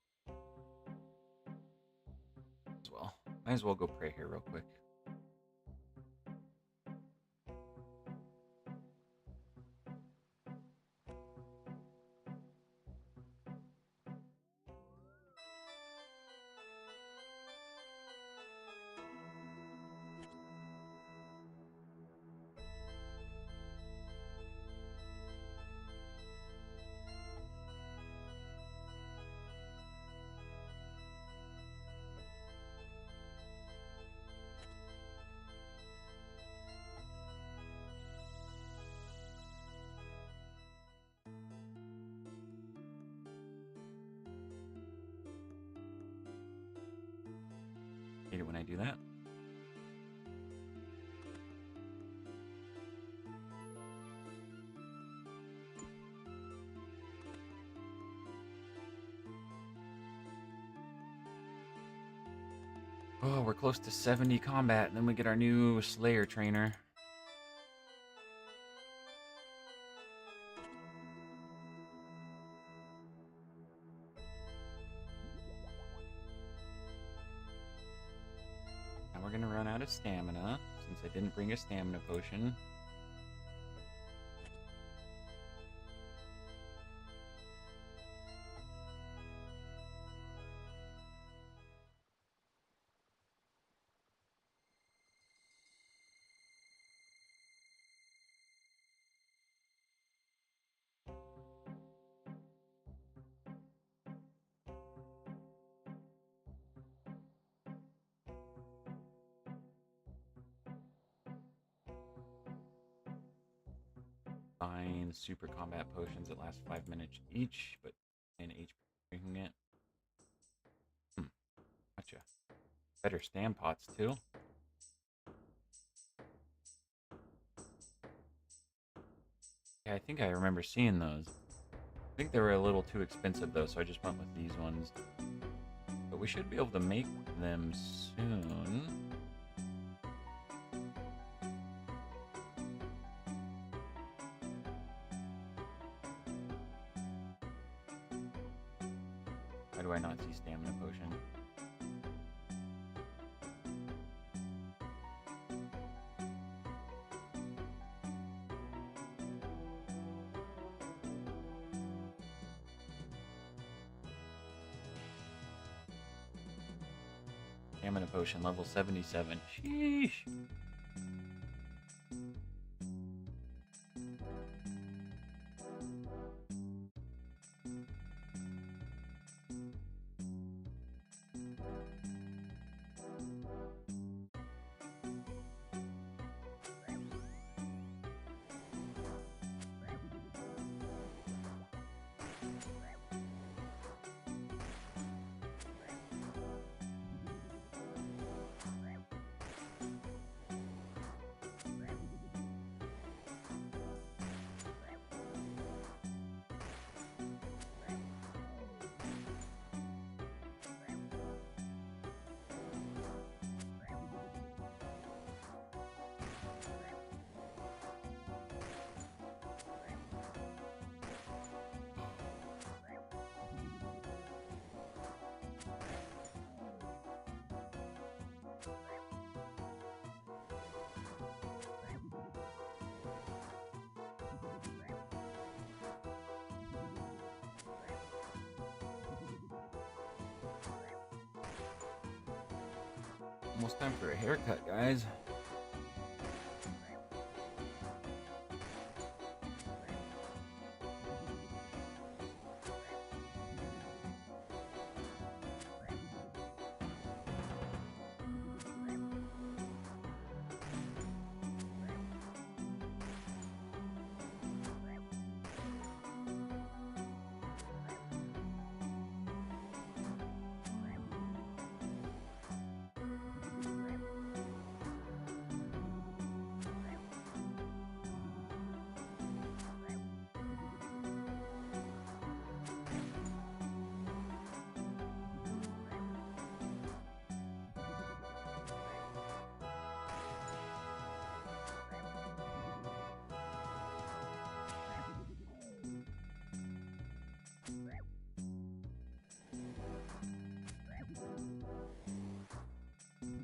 as well. Might as well go pray here real quick. Hate it when I do that. Oh, we're close to 70 combat, and then we get our new Slayer trainer. Now we're gonna run out of stamina, since I didn't bring a stamina potion. Fine, super combat potions that last 5 minutes each, but in HP drinking it. Gotcha. Better stam pots too. Yeah, I think I remember seeing those. I think they were a little too expensive though, so I just went with these ones. But we should be able to make them soon. Why do I not see stamina potion? Stamina potion, level 77. Sheesh. Almost time for a haircut, guys.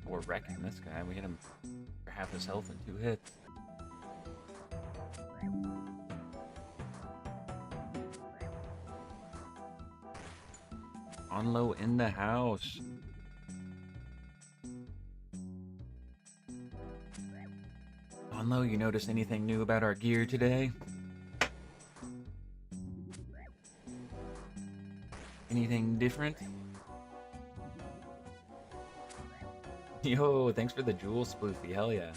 We're wrecking this guy. We hit him for half his health in 2 hits. Onlo in the house. Onlo, you notice anything new about our gear today? Anything different? Yo, thanks for the jewel sploofy, hell yeah.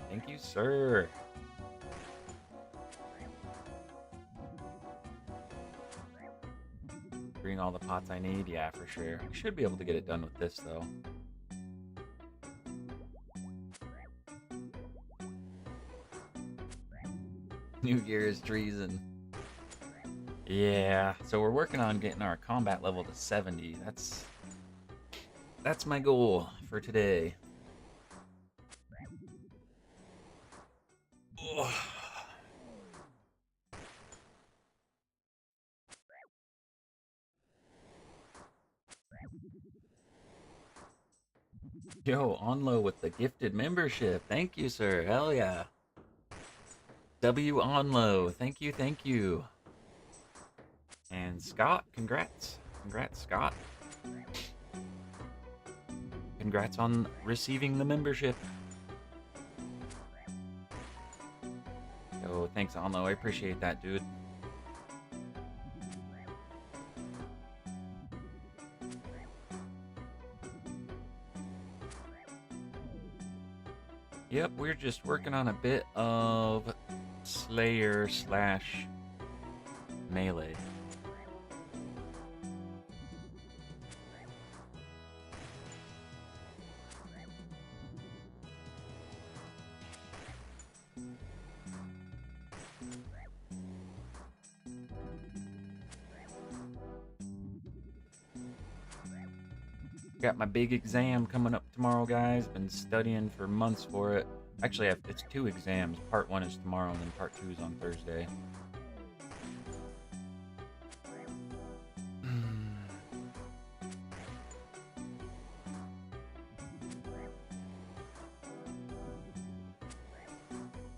Thank you, sir. Bring all the pots I need, yeah, for sure. I should be able to get it done with this, though. New gear is treason. Yeah, so we're working on getting our combat level to 70. That's That's my goal for today. Ugh. Yo, Onlo with the gifted membership. Thank you, sir. Hell yeah. W Onlo. Thank you, thank you. And Scott, congrats. Congrats, Scott. Congrats on receiving the membership. Yo, thanks, Onlo. I appreciate that, dude. Yep, we're just working on a bit of Slayer / melee. Got my big exam coming up tomorrow, guys. Been studying for months for it. Actually, it's 2 exams. Part 1 is tomorrow, and then Part 2 is on Thursday.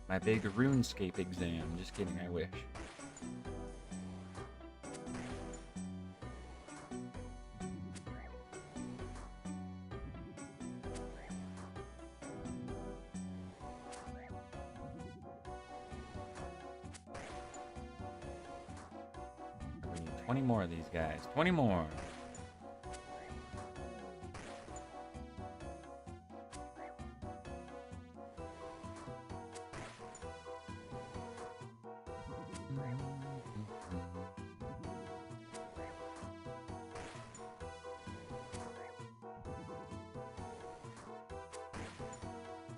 My big RuneScape exam. Just kidding, I wish. We need 20 more of these guys. 20 more.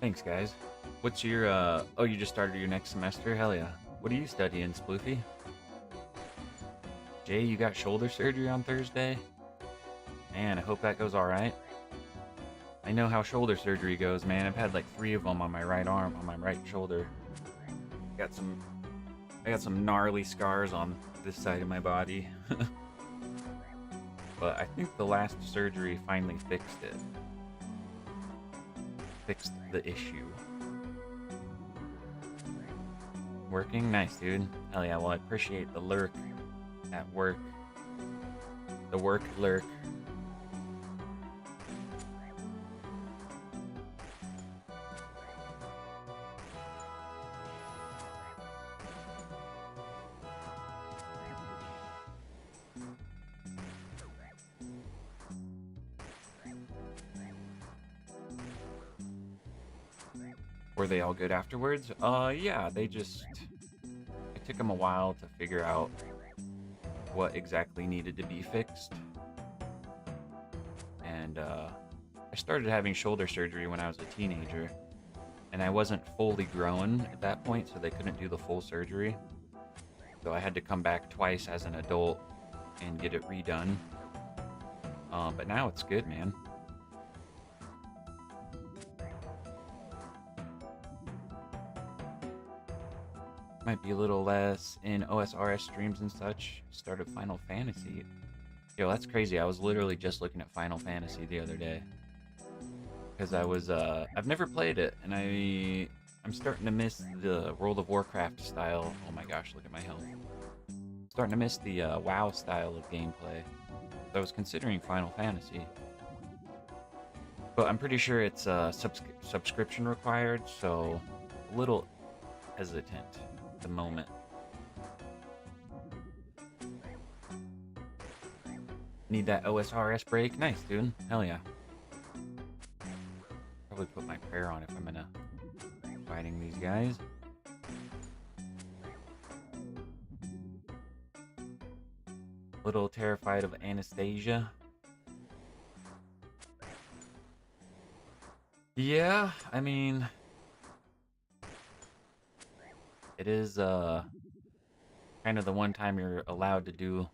Thanks, guys. What's your, oh, you just started your next semester? Hell yeah. What are you studying, Sploofy? Jay, you got shoulder surgery on Thursday? Man, I hope that goes alright. I know how shoulder surgery goes, man. I've had like 3 of them on my right arm, on my right shoulder. I got some gnarly scars on this side of my body. But I think the last surgery finally fixed it. Fixed the issue. Working? Nice, dude. Hell yeah, well, I appreciate the lurk at work. The work lurk. Were they all good afterwards? Yeah, it took them a while to figure out what exactly needed to be fixed. And, I started having shoulder surgery when I was a teenager, and I wasn't fully grown at that point, so they couldn't do the full surgery. So I had to come back twice as an adult and get it redone. But now it's good, man. Might be a little less in OSRS streams and such. Started Final Fantasy. Yo, that's crazy. I was literally just looking at Final Fantasy the other day. Because I've never played it, and I'm starting to miss the World of Warcraft style. Oh my gosh, look at my health. Starting to miss the WoW style of gameplay. So I was considering Final Fantasy. But I'm pretty sure it's subscription required, so a little hesitant at the moment. Need that OSRS break? Nice, dude. Hell yeah. Probably put my prayer on if I'm gonna fighting these guys. Little terrified of Anastasia. Yeah, I mean, it is kind of the one time you're allowed to do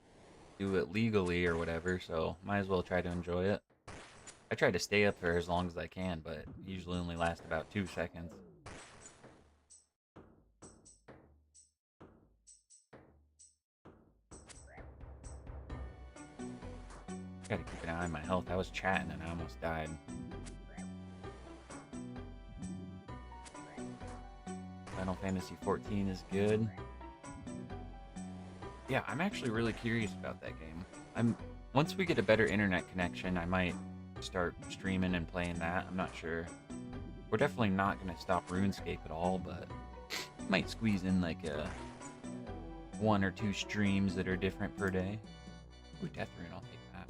it legally or whatever, so might as well try to enjoy it. I try to stay up there as long as I can, but usually only last about 2 seconds. Gotta keep an eye on my health. I was chatting and I almost died. Final Fantasy 14 is good. Yeah, I'm actually really curious about that game. Once we get a better internet connection, I might start streaming and playing that. I'm not sure. We're definitely not going to stop RuneScape at all, but might squeeze in like 1 or 2 streams that are different per day. Ooh, Death Rune, I'll take that.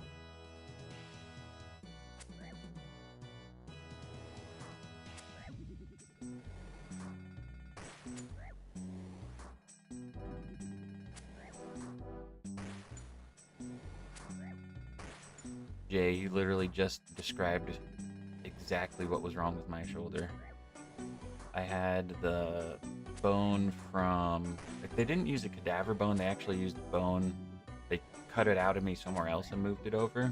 Jay, you literally just described exactly what was wrong with my shoulder. I had the bone from... Like, they didn't use a cadaver bone, they actually used bone. They cut it out of me somewhere else and moved it over.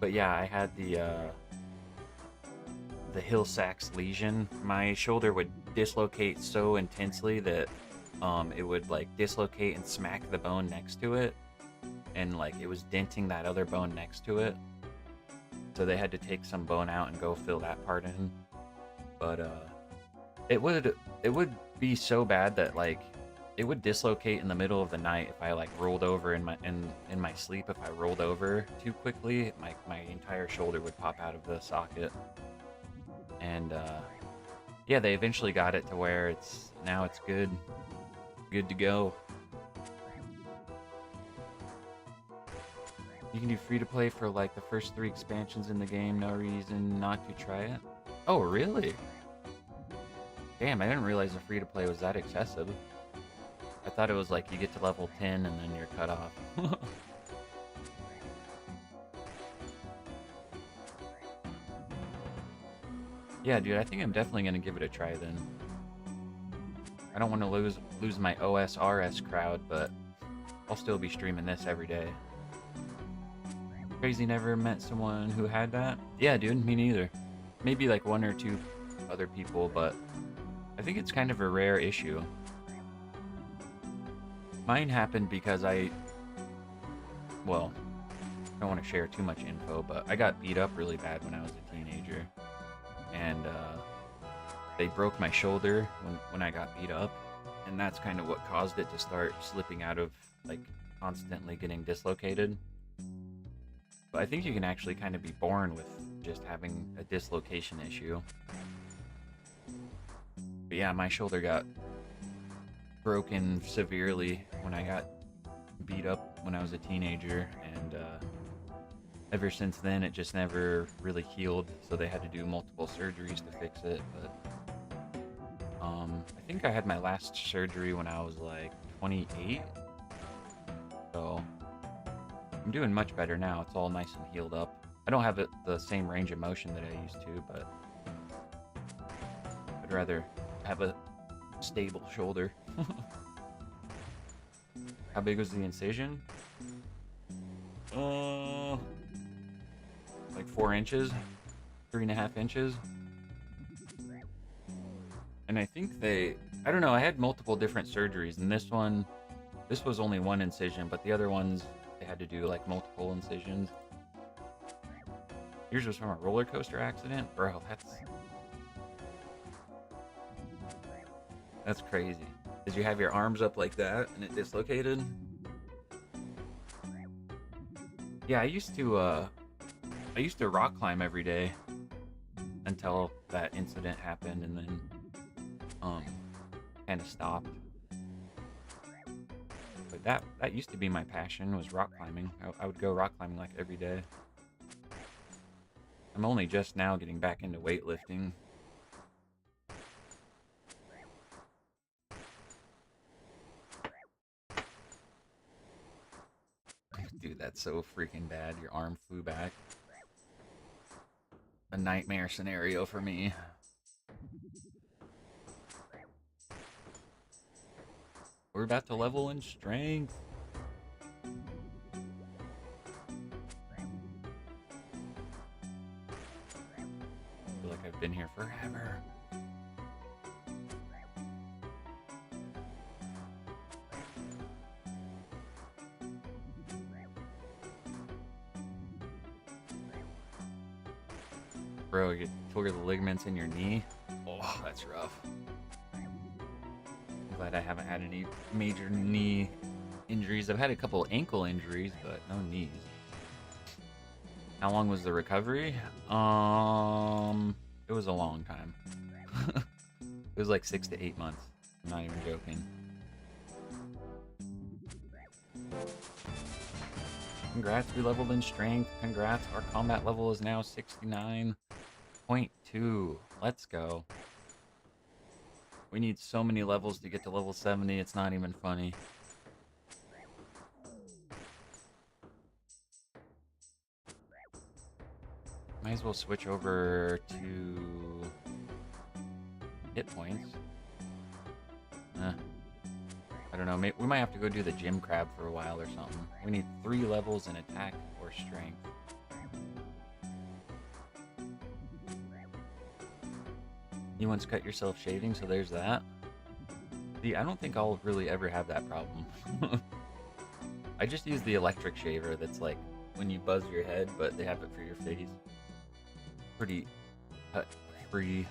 But yeah, I had the Hill-Sachs lesion. My shoulder would dislocate so intensely that it would like dislocate and smack the bone next to it, and like it was denting that other bone next to it. So they had to take some bone out and go fill that part in. But it would be so bad that like it would dislocate in the middle of the night if I like rolled over in my sleep. If I rolled over too quickly, my entire shoulder would pop out of the socket. And yeah, they eventually got it to where it's good to go. You can do free to play for like the first 3 expansions in the game. No reason not to try it. Oh, really? Damn, I didn't realize the free to play was that excessive. I thought it was like you get to level 10 and then you're cut off. Yeah, dude, I think I'm definitely gonna give it a try then. I don't want to lose my OSRS crowd, but I'll still be streaming this every day. Crazy, never met someone who had that? Yeah, dude, me neither. Maybe like 1 or 2 other people, but I think it's kind of a rare issue. Mine happened because well, I don't want to share too much info, but I got beat up really bad when I was a teenager. And they broke my shoulder when I got beat up, and that's kind of what caused it to start slipping out of, like, constantly getting dislocated. But I think you can actually kind of be born with just having a dislocation issue. But yeah, my shoulder got broken severely when I got beat up when I was a teenager, and ever since then it just never really healed, so they had to do multiple surgeries to fix it. But I think I had my last surgery when I was like 28, so I'm doing much better now. It's all nice and healed up. I don't have the same range of motion that I used to, but I'd rather have a stable shoulder. How big was the incision? Like 4 inches, 3.5 inches. And I think I don't know, I had multiple different surgeries, and this was only 1 incision, but the other ones, they had to do like multiple incisions. Yours was from a roller coaster accident? Bro, that's crazy. Did you have your arms up like that and it dislocated? Yeah, I used to rock climb every day until that incident happened, and then kind of stopped. But that used to be my passion, was rock climbing. I would go rock climbing like every day. I'm only just now getting back into weightlifting. Dude, that's so freaking bad. Your arm flew back. A nightmare scenario for me. We're about to level in strength. I've been here forever. Bro, you tore the ligaments in your knee? Oh, that's rough. I'm glad I haven't had any major knee injuries. I've had a couple ankle injuries, but no knees. How long was the recovery? It was a long time. It was like 6 to 8 months. I'm not even joking. Congrats, we leveled in strength. Congrats, our combat level is now 69.2. Let's go. We need so many levels to get to level 70, it's not even funny. Might as well switch over to hit points. I don't know, maybe we might have to go do the gym crab for a while or something. We need 3 levels in attack or strength. You once cut yourself shaving, so there's that. See, I don't think I'll really ever have that problem. I just use the electric shaver that's like when you buzz your head, but they have it for your face. Pretty cut-free.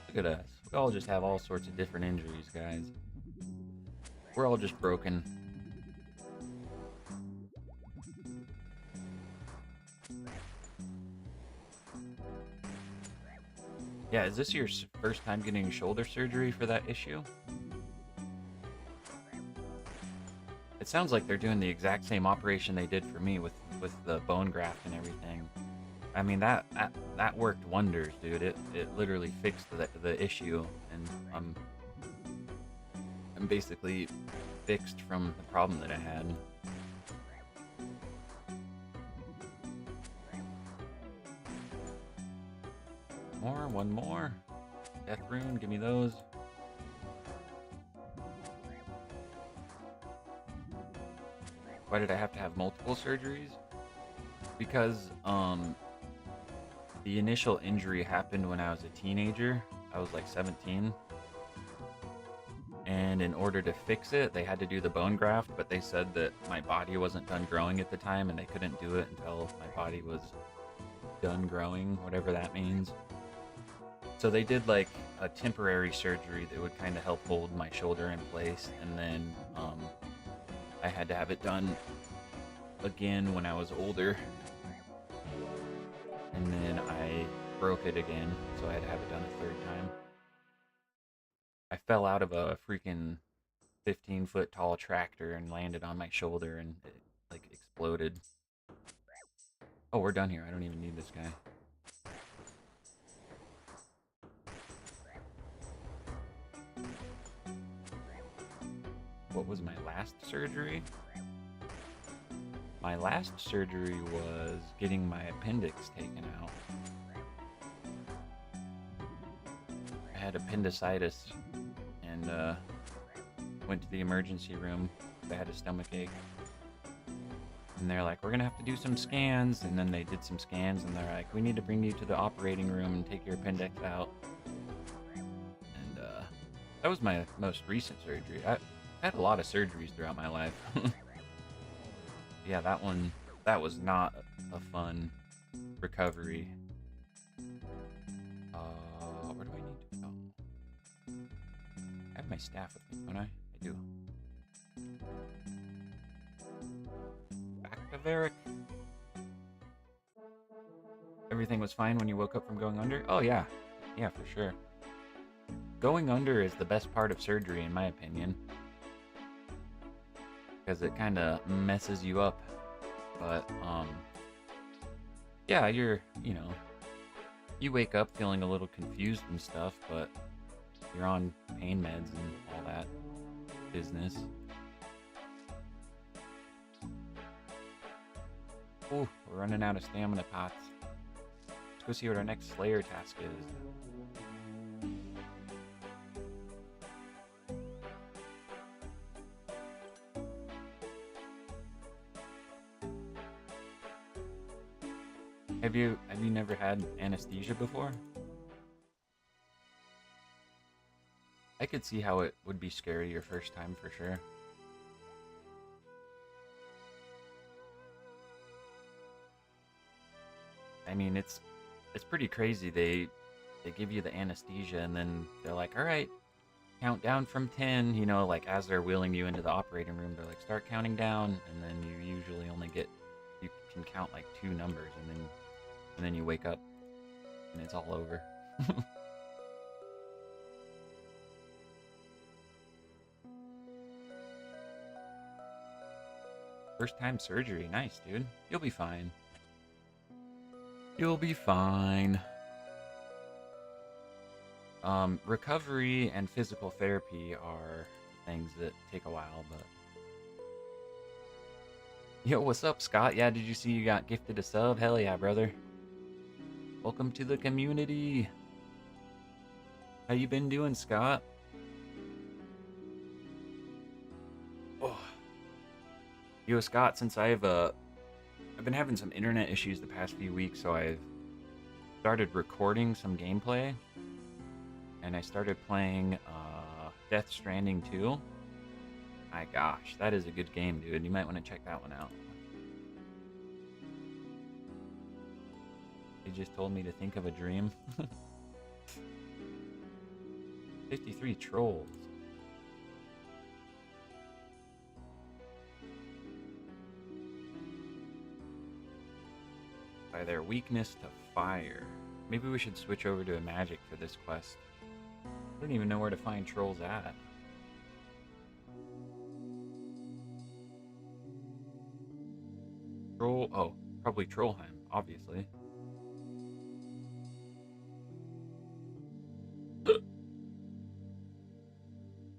Look at us. We all just have all sorts of different injuries, guys. We're all just broken. Yeah, is this your first time getting shoulder surgery for that issue? It sounds like they're doing the exact same operation they did for me with the bone graft and everything. I mean, that worked wonders, dude. It literally fixed the issue, and I'm basically fixed from the problem that I had. One more. Death rune, give me those. Why did I have to have multiple surgeries? Because the initial injury happened when I was a teenager. I was like 17. And in order to fix it, they had to do the bone graft, but they said that my body wasn't done growing at the time and they couldn't do it until my body was done growing, whatever that means. So they did like a temporary surgery that would kind of help hold my shoulder in place, and then I had to have it done again when I was older, and then I broke it again, so I had to have it done a third time. I fell out of a freaking 15-foot tall tractor and landed on my shoulder, and it like exploded. Oh, we're done here. I don't even need this guy. What was my last surgery? My last surgery was getting my appendix taken out. I had appendicitis and went to the emergency room. I had a stomach ache. And they're like, we're gonna have to do some scans. And then they did some scans and they're like, we need to bring you to the operating room and take your appendix out. And that was my most recent surgery. I had a lot of surgeries throughout my life. Yeah, that was not a fun recovery. Where do I need to go? I have my staff with me, don't I? I do. Back to Varric. Everything was fine when you woke up from going under? Oh yeah. Yeah, for sure. Going under is the best part of surgery, in my opinion. Because it kind of messes you up. But, yeah, you wake up feeling a little confused and stuff, but you're on pain meds and all that business. Ooh, we're running out of stamina pots. Let's go see what our next Slayer task is. Have you never had anesthesia before? I could see how it would be scary your first time for sure. I mean, it's pretty crazy. They give you the anesthesia and then they're like, "All right, count down from 10." You know, like as they're wheeling you into the operating room, they're like, "Start counting down," and then you usually only get you can count like 2 numbers, and then you wake up and it's all over. First time surgery, nice, dude. You'll be fine. You'll be fine. Recovery and physical therapy are things that take a while, but... Yo, what's up, Scott? Yeah, did you see you got gifted a sub? Hell yeah, brother. Welcome to the community. How you been doing, Scott? Oh. Yo, Scott, since I've been having some internet issues the past few weeks, so I've started recording some gameplay. And I started playing Death Stranding 2. My gosh, that is a good game, dude. You might want to check that one out. He just told me to think of a dream. 53 trolls. By their weakness to fire. Maybe we should switch over to a magic for this quest. I don't even know where to find trolls at. Troll... Oh, probably Trollheim, obviously.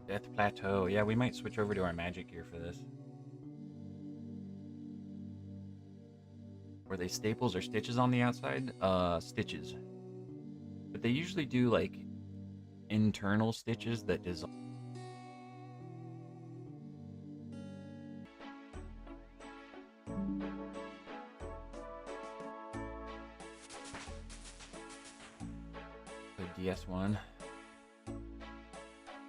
Death Plateau. Yeah, we might switch over to our magic gear for this. Were they staples or stitches on the outside? Stitches. But they usually do, like, internal stitches that dissolve. The DS1.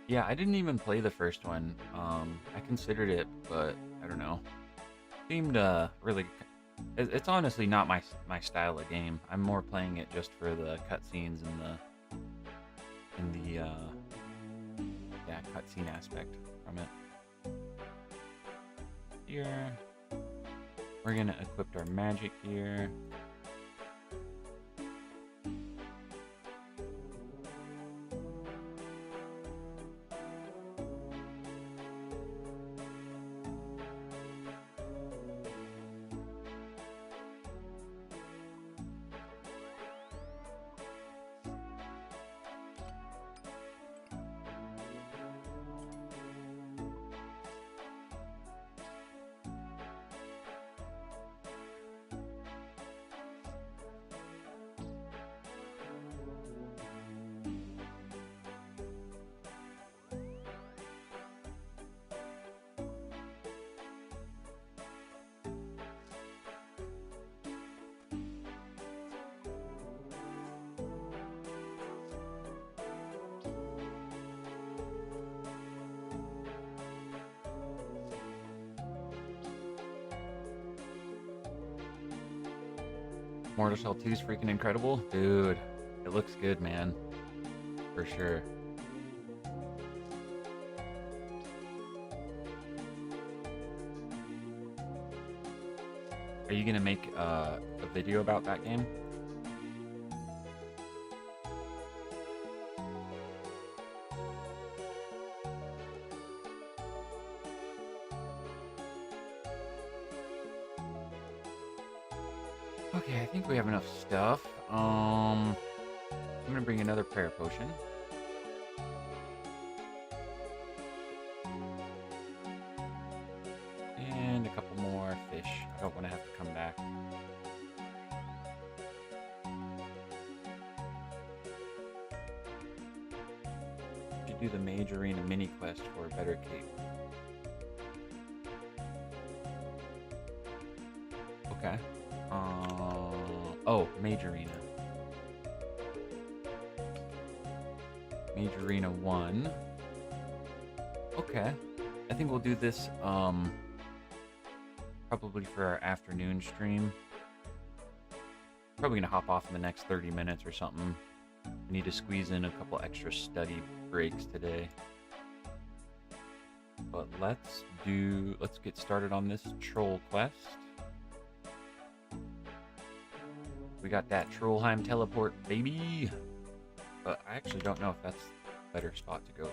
Yeah, I didn't even play the first one. I considered it, but I don't know. Seemed really. It's honestly not my style of game. I'm more playing it just for the cutscenes and the yeah, cutscene aspect from it. Here, we're gonna equip our magic gear. Mortal Shell 2 is freaking incredible. Dude, it looks good, man. For sure. Are you gonna make a video about that game? Okay, I think we have enough stuff. I'm gonna bring another prayer potion. And a couple more fish. I don't want to have to come back. Should do the Mage Arena mini quest for a better cape. Okay. Oh, Mage Arena. Mage Arena 1. Okay. I think we'll do this, probably for our afternoon stream. Probably gonna hop off in the next 30 minutes or something. I need to squeeze in a couple extra study breaks today. But let's get started on this troll quest. We got that Trollheim teleport, baby! But I actually don't know if that's a better spot to go to.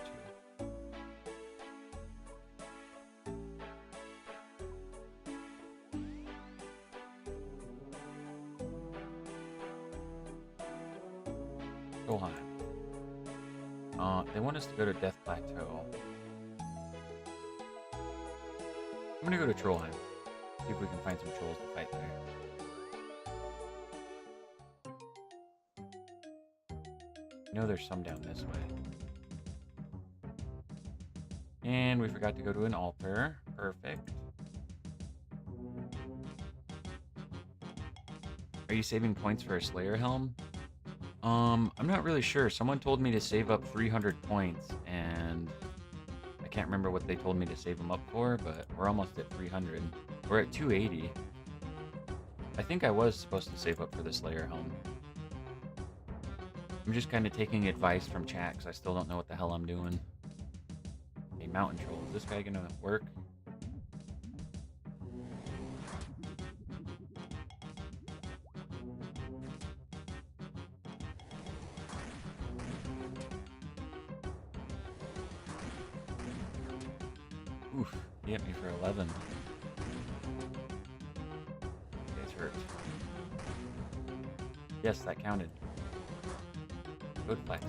Trollheim. They want us to go to Death Plateau. I'm gonna go to Trollheim. See if we can find some trolls to fight there. I know there's some down this way. And we forgot to go to an altar. Perfect. Are you saving points for a Slayer Helm? I'm not really sure. Someone told me to save up 300 points, and I can't remember what they told me to save them up for, but we're almost at 300. We're at 280. I think I was supposed to save up for the Slayer Helm. I'm just kind of taking advice from chat, because I still don't know what the hell I'm doing. Hey, Mountain Troll, is this guy gonna work? Oof, he hit me for 11. It's hurt. Yes, that counted. Good flex.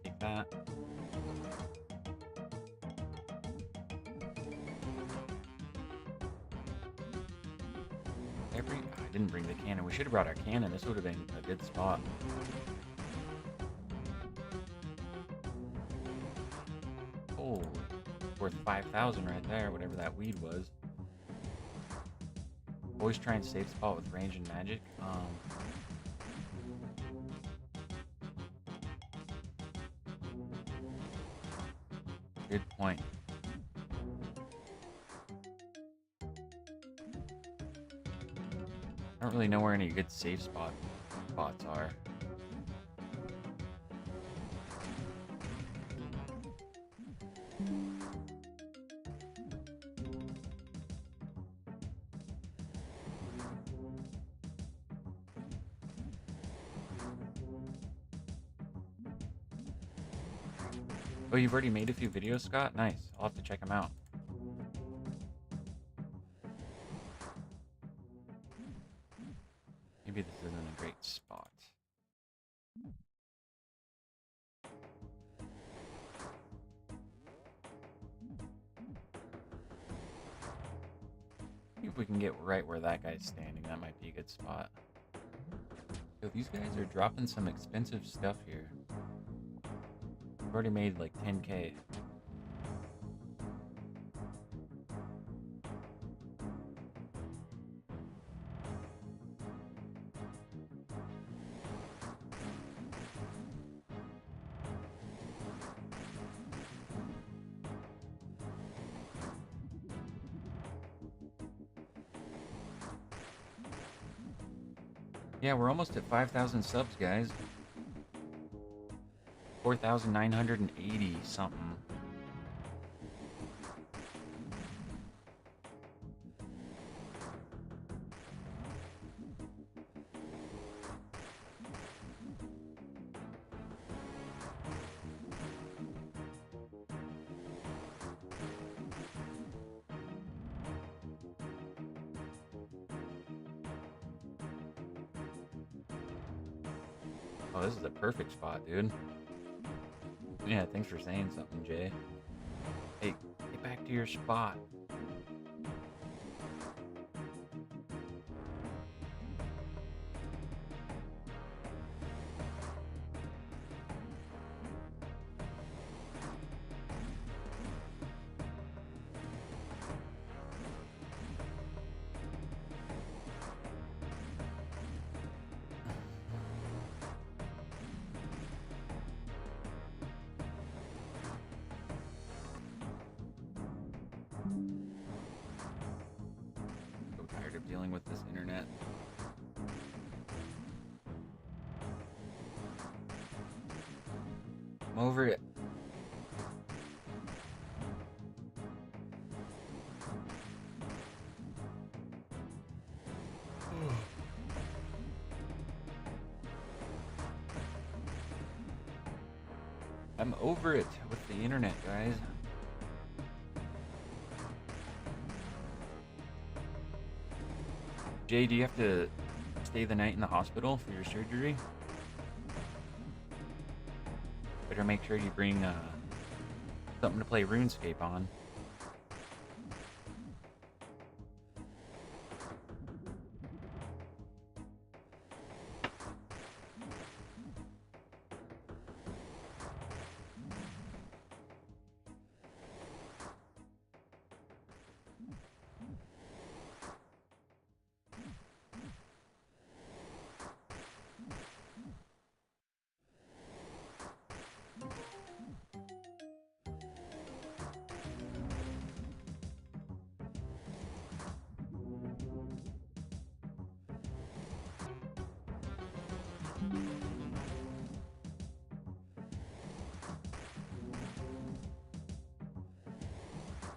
Take that. I didn't bring the cannon. We should have brought our cannon. This would have been a good spot. Oh, worth 5,000 right there, whatever that weed was. Always try and save spot with range and magic. Good point. I don't really know where any good safe spots are. Oh, you've already made a few videos, Scott? Nice. I'll have to check them out. Maybe this isn't a great spot. See if we can get right where that guy's standing. That might be a good spot. Yo, these guys are dropping some expensive stuff here. I've already made like 10K. Yeah, we're almost at 5,000 subs, guys. 4,980 something. Oh, this is a perfect spot, dude. Yeah, thanks for saying something, Jay. Hey, get back to your spot. dealing with this internet. I'm over it. I'm over it with the internet, guys. Jay, do you have to stay the night in the hospital for your surgery? Better make sure you bring something to play RuneScape on.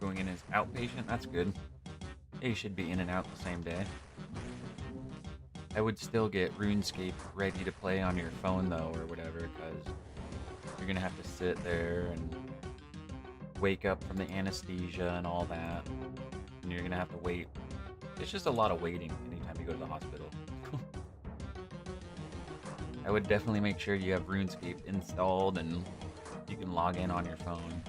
2 going in as outpatient, that's good. He should be in and out the same day. I would still get RuneScape ready to play on your phone though, or whatever, because you're gonna have to sit there and wake up from the anesthesia and all that, and you're gonna have to wait. It's just a lot of waiting anytime you go to the hospital. I would definitely make sure you have RuneScape installed and you can log in on your phone.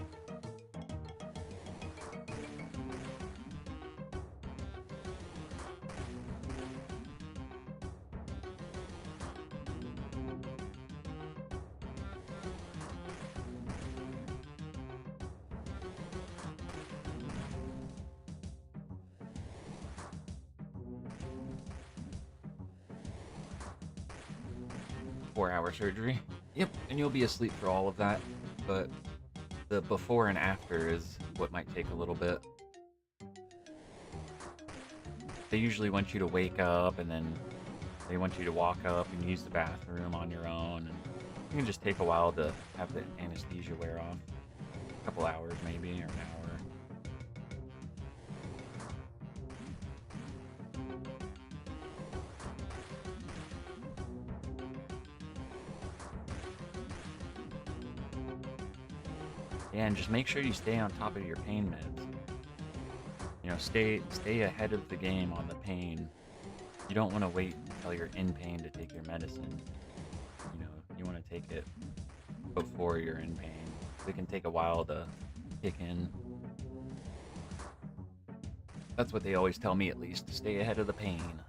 Four-hour surgery. Yep, and you'll be asleep for all of that, but the before and after is what might take a little bit. They usually want you to wake up, and then they want you to walk up and use the bathroom on your own, and it can just take a while to have the anesthesia wear off. A couple hours maybe, or an hour. Yeah, and just make sure you stay on top of your pain meds. You know, stay ahead of the game on the pain. You don't want to wait until you're in pain to take your medicine. You know, you want to take it before you're in pain. It can take a while to kick in. That's what they always tell me, at least, to stay ahead of the pain.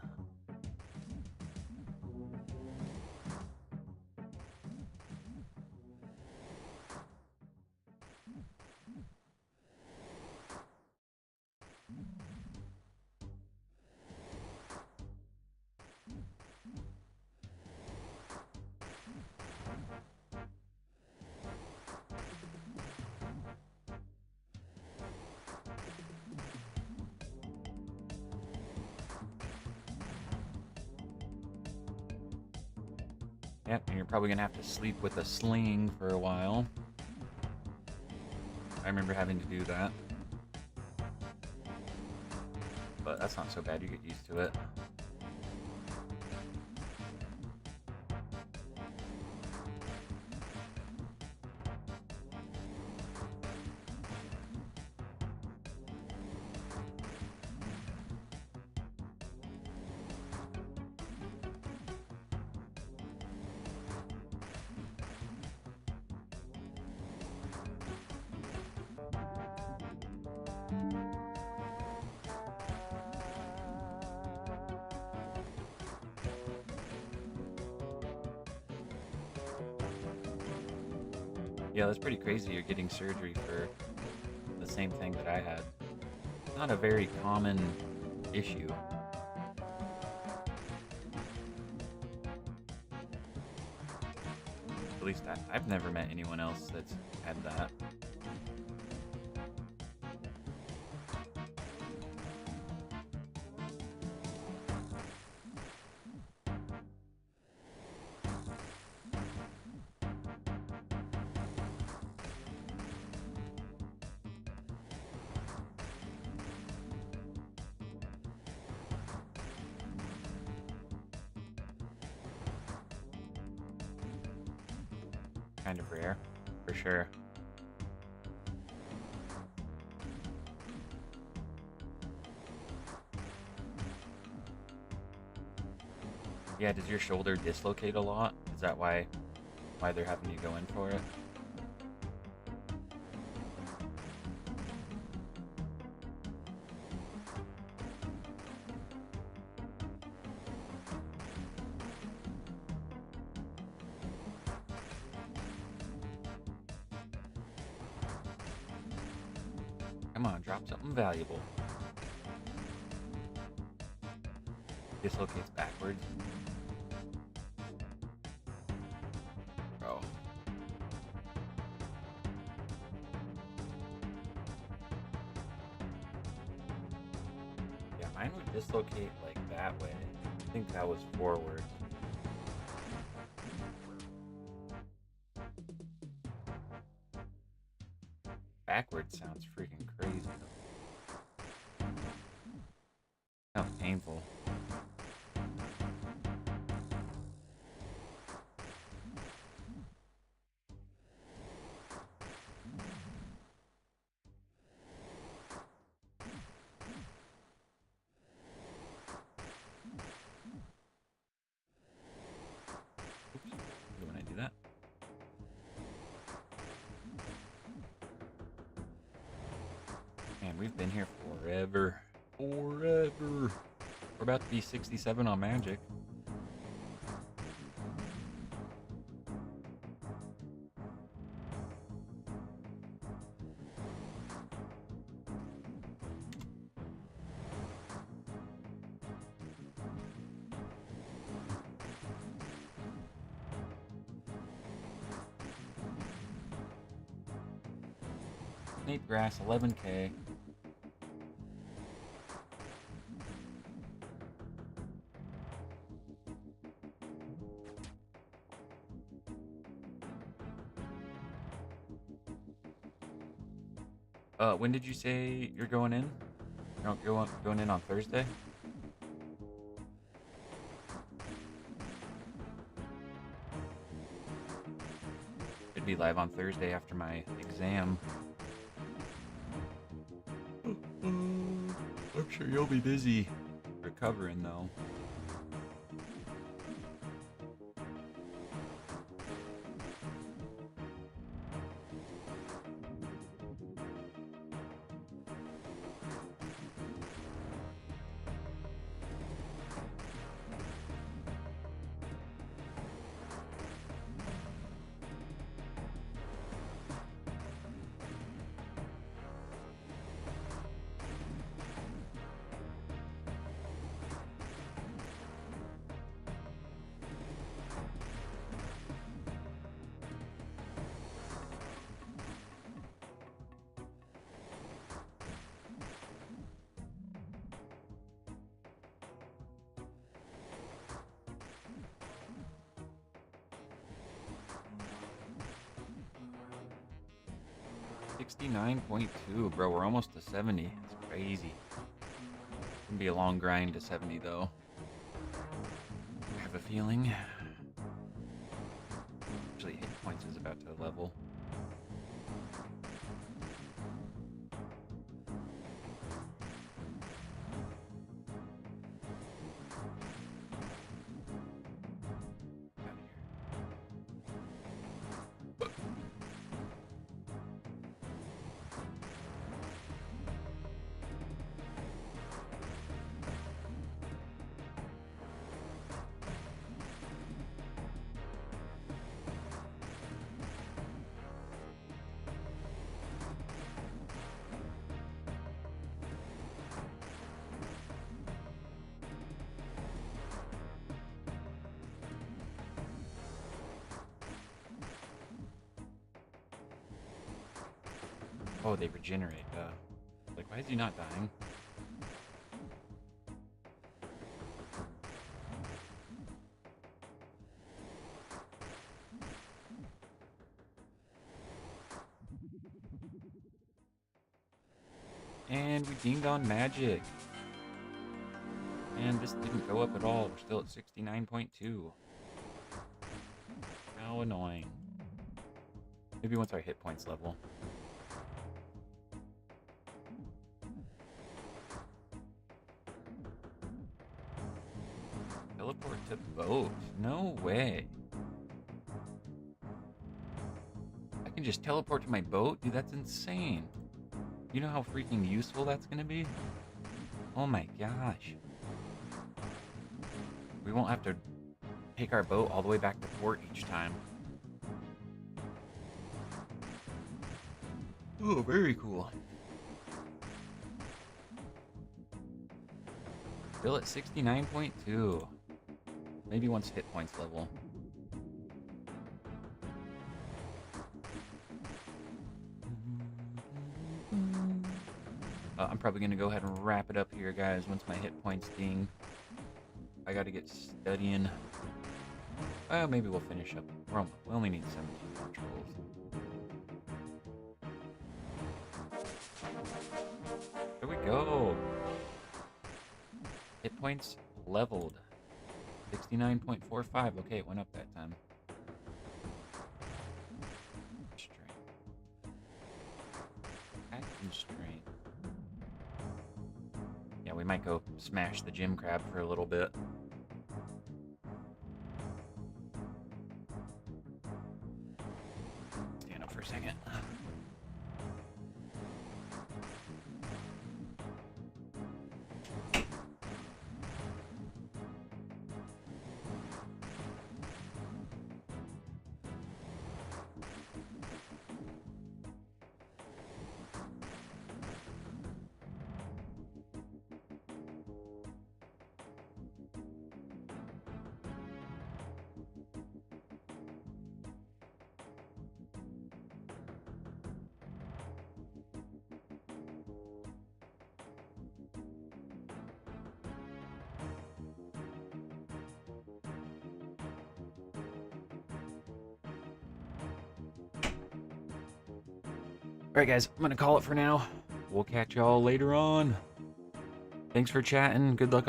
Yep, and you're probably gonna have to sleep with a sling for a while. I remember having to do that. But that's not so bad, you get used to it. Yeah, that's pretty crazy. You're getting surgery for the same thing that I had. It's not a very common issue. At least I've never met anyone else that's had that. kind of rare, for sure. Yeah, does your shoulder dislocate a lot? Is that why they're having you go in for it? Come on, drop something valuable. Dislocates backwards. Bro. Yeah, mine would dislocate like that way. I think that was forward. Backwards sounds freaking crazy. Sounds painful. Oops. When I do that. Man, we've been here forever. Forever. We're about to be 67 on Magic. Snake grass, 11K. When did you say you're going in? You're going in on Thursday? Should be live on Thursday after my exam. I'm sure you'll be busy recovering though. $69.2, bro. We're almost to 70. It's crazy. It's gonna be a long grind to 70 though. I have a feeling. Actually, hit points is about to level. Oh, they regenerate. Like, why is he not dying? And we dinged on Magic. And this didn't go up at all. We're still at 69.2. How annoying. Maybe once our hit points level. Teleport to boat. No way. I can just teleport to my boat? Dude, that's insane. You know how freaking useful that's gonna be? Oh my gosh. We won't have to take our boat all the way back to port each time. Oh, very cool. Still at 69.2. Maybe once hit points level. I'm probably going to go ahead and wrap it up here, guys, once my hit points ding. I got to get studying. Maybe we'll finish up. We only need 17 more trolls. There we go. Hit points leveled. 69.45. Okay, it went up that time. Strength. Action strength. Yeah, we might go smash the gym crab for a little bit. Stand up for a second. Alright guys, I'm gonna call it for now. We'll catch y'all later on. Thanks for chatting. Good luck on